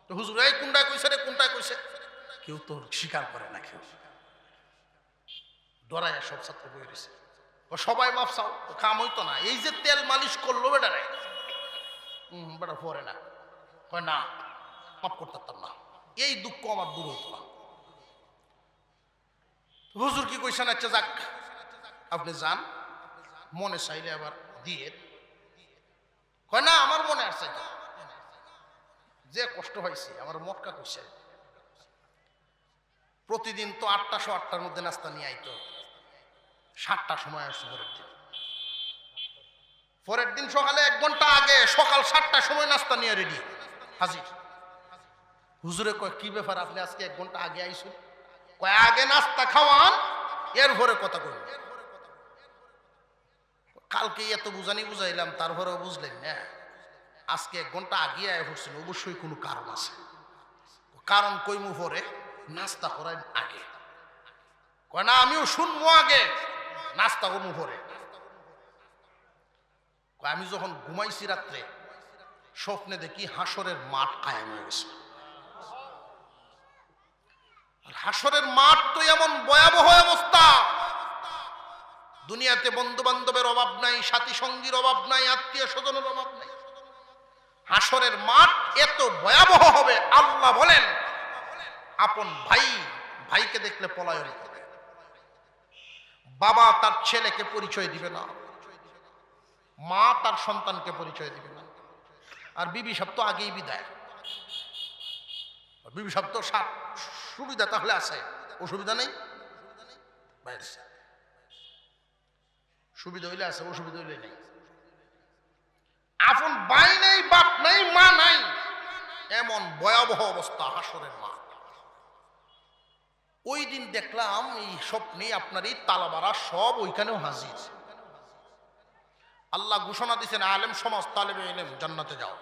[SPEAKER 1] তো হুজুর এই কোনটা কইছে রে, কোনটা কইছে? কেউ তো স্বীকার করে না, কেউ ডরাইয়া সব ছাত্র বই রয়েছে। সবাই মাপ চাও, কাম হইতো না। এই যে তেল মালিশ করলো বেটারে, বেটা পরে না, কয় না মাপ করতে পারতাম না, এই দুঃখ আমার দূর হইতো না। হুজুর কি কইছেন? আচ্ছা যাক, আপনি যান, মনে চাইলে আবার দিয়ে। কয় না, আমার মনে আর চাইতো, যে কষ্ট হয়েছে আমার মটকা কইছে। প্রতিদিন তো 8টার মধ্যে নাস্তা নিয়ে আইতো, 7টার সময় আসছে পরের দিন সকালে 1 ঘন্টা আগে, সকাল 7টার সময় নাস্তা নিয়ে রেডি হাজির। হুজুরে কয় কি ব্যাপার, আপনি আজকে 1 ঘন্টা আগে আইসুন? কয় আগে নাস্তা খাওয়ান, এরপরে কথা কই। কালকে এত বুঝাইলাম, তারপরেও বুঝলেন না। আজকে 1 ঘন্টা আগে আয় পড়ছেন, অবশ্যই কোনো কারণ আছে। কারণ কইমু পরে, নাস্তা করার আগে। কয় না, আমিও শুনবো আগে, নাস্তা করবো পরে। আমি যখন ঘুমাইছি রাত্রে, স্বপ্নে দেখি হাসরের মাঠ কায়েম হয়ে গেছে। আর হাসরের মাঠ তো এমন ভয়াবহ অবস্থা, দুনিয়াতে বন্ধু বান্ধবের অভাব নাই, সাথী সঙ্গীর অভাব নাই, আত্মীয় স্বজনের অভাব নাই। হাসরের মাঠ এত ভয়াবহ হবে, আল্লাহ বলেন আপন ভাইকে দেখলে পলায়ন করে, বাবা তার ছেলেকে পরিচয় দিবে না, মা তার সন্তানকে পরিচয় দিবে না। আর বিবি সাহেব তো আগেই বিদায়। বিবি সাহেব তো সুবিধা তাহলে আছে, অসুবিধা নেই। সুবিধা হইলে আছে, অসুবিধা হইলে নেই। আপন ভাই নাই, বাপ নাই, মা নাই, এমন ভয়াবহ অবস্থা হাসরের মা। ওই দিন দেখলাম এই স্বপ্নে আপনার এই তালাবারা সব ওইখানেও হাজির। আল্লাহ ঘোষণা দিয়েছেন, আলেম সমাজ, তালেবে ইলম জান্নাতে যাও।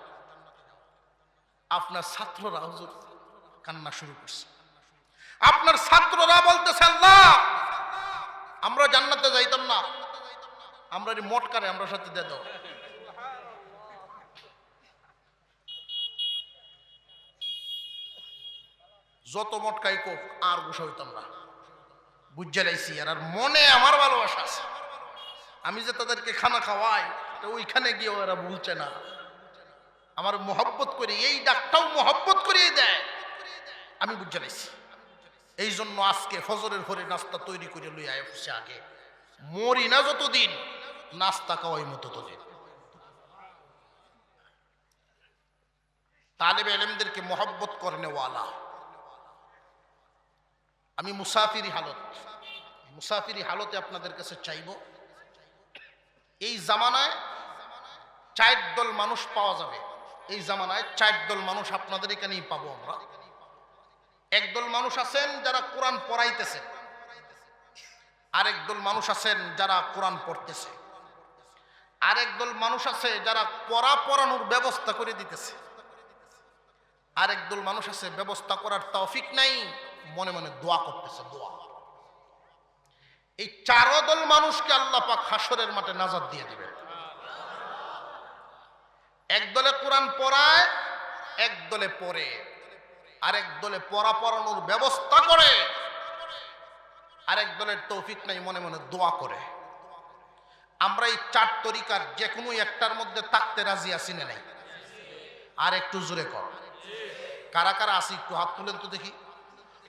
[SPEAKER 1] আপনার ছাত্ররা হুজুর কান্না শুরু করছে। আপনার ছাত্ররা বলতেছে, আল্লাহ আমরা জান্নাতে যাইতাম না, আমরা এই মটকারে আমরা সাথে দিয়ে দাও। যত মটকাই কোক আর গোসা হইতাম না, বুঝে লাইছি। আর মনে আমার ভালোবাসা আছে, আমি যে তাদেরকে খানা খাওয়াই, ওইখানে গিয়ে ওরা ভুলছে না, আমার মোহব্বত করে, এই ডাকটাও মোহব্বত করিয়ে দেয়, আমি বুঝে লাইছি। এই জন্য আজকে ফজরের পরে নাস্তা তৈরি করে লই আয় বসে, আগে মরি না যতদিন, নাস্তা খাওয়াই মতো ততদিন। তালেবে ইলমদেরকে মোহব্বত করে নেওয়ালা। আমি মুসাফিরি হালতে আপনাদের কাছে চাইব, এই জামানায় 4 দল মানুষ পাওয়া যাবে। এই জামানায় 4 দল মানুষ আপনাদের এখানেই পাবো আমরা। একদল মানুষ আছেন যারা কোরআন পড়াইতেছে, আরেক দল মানুষ আছেন যারা কোরআন পড়তেছে, আরেক দল মানুষ আছে যারা পড়ানোর ব্যবস্থা করে দিতেছে, আরেক দল মানুষ আছে ব্যবস্থা করার তৌফিক নাই, মনে মনে দোয়া করতেছে, দোয়া। এই 4 দল মানুষকে আল্লাহ পাক হাসরের মাঠে নাজাত দিয়ে দিবেন। এক দলে কোরআন পড়ায়, এক দলে পড়ে, আরেক দলে পড়ানোর ব্যবস্থা করে, আরেক দলের তৌফিক নাই, মনে মনে দোয়া করে। আমরা এই 4 তরিকার যে কোনো একটার মধ্যে থাকতে রাজি আছি না নাই? আর একটু জোরে কর, কারা কারা আছি একটু হাত তুলেন তো দেখি।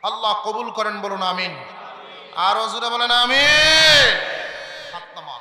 [SPEAKER 1] আল্লাহ কবুল করেন, বলুন আমিন। আর জোরে বলেন আমিন। হাত নামান।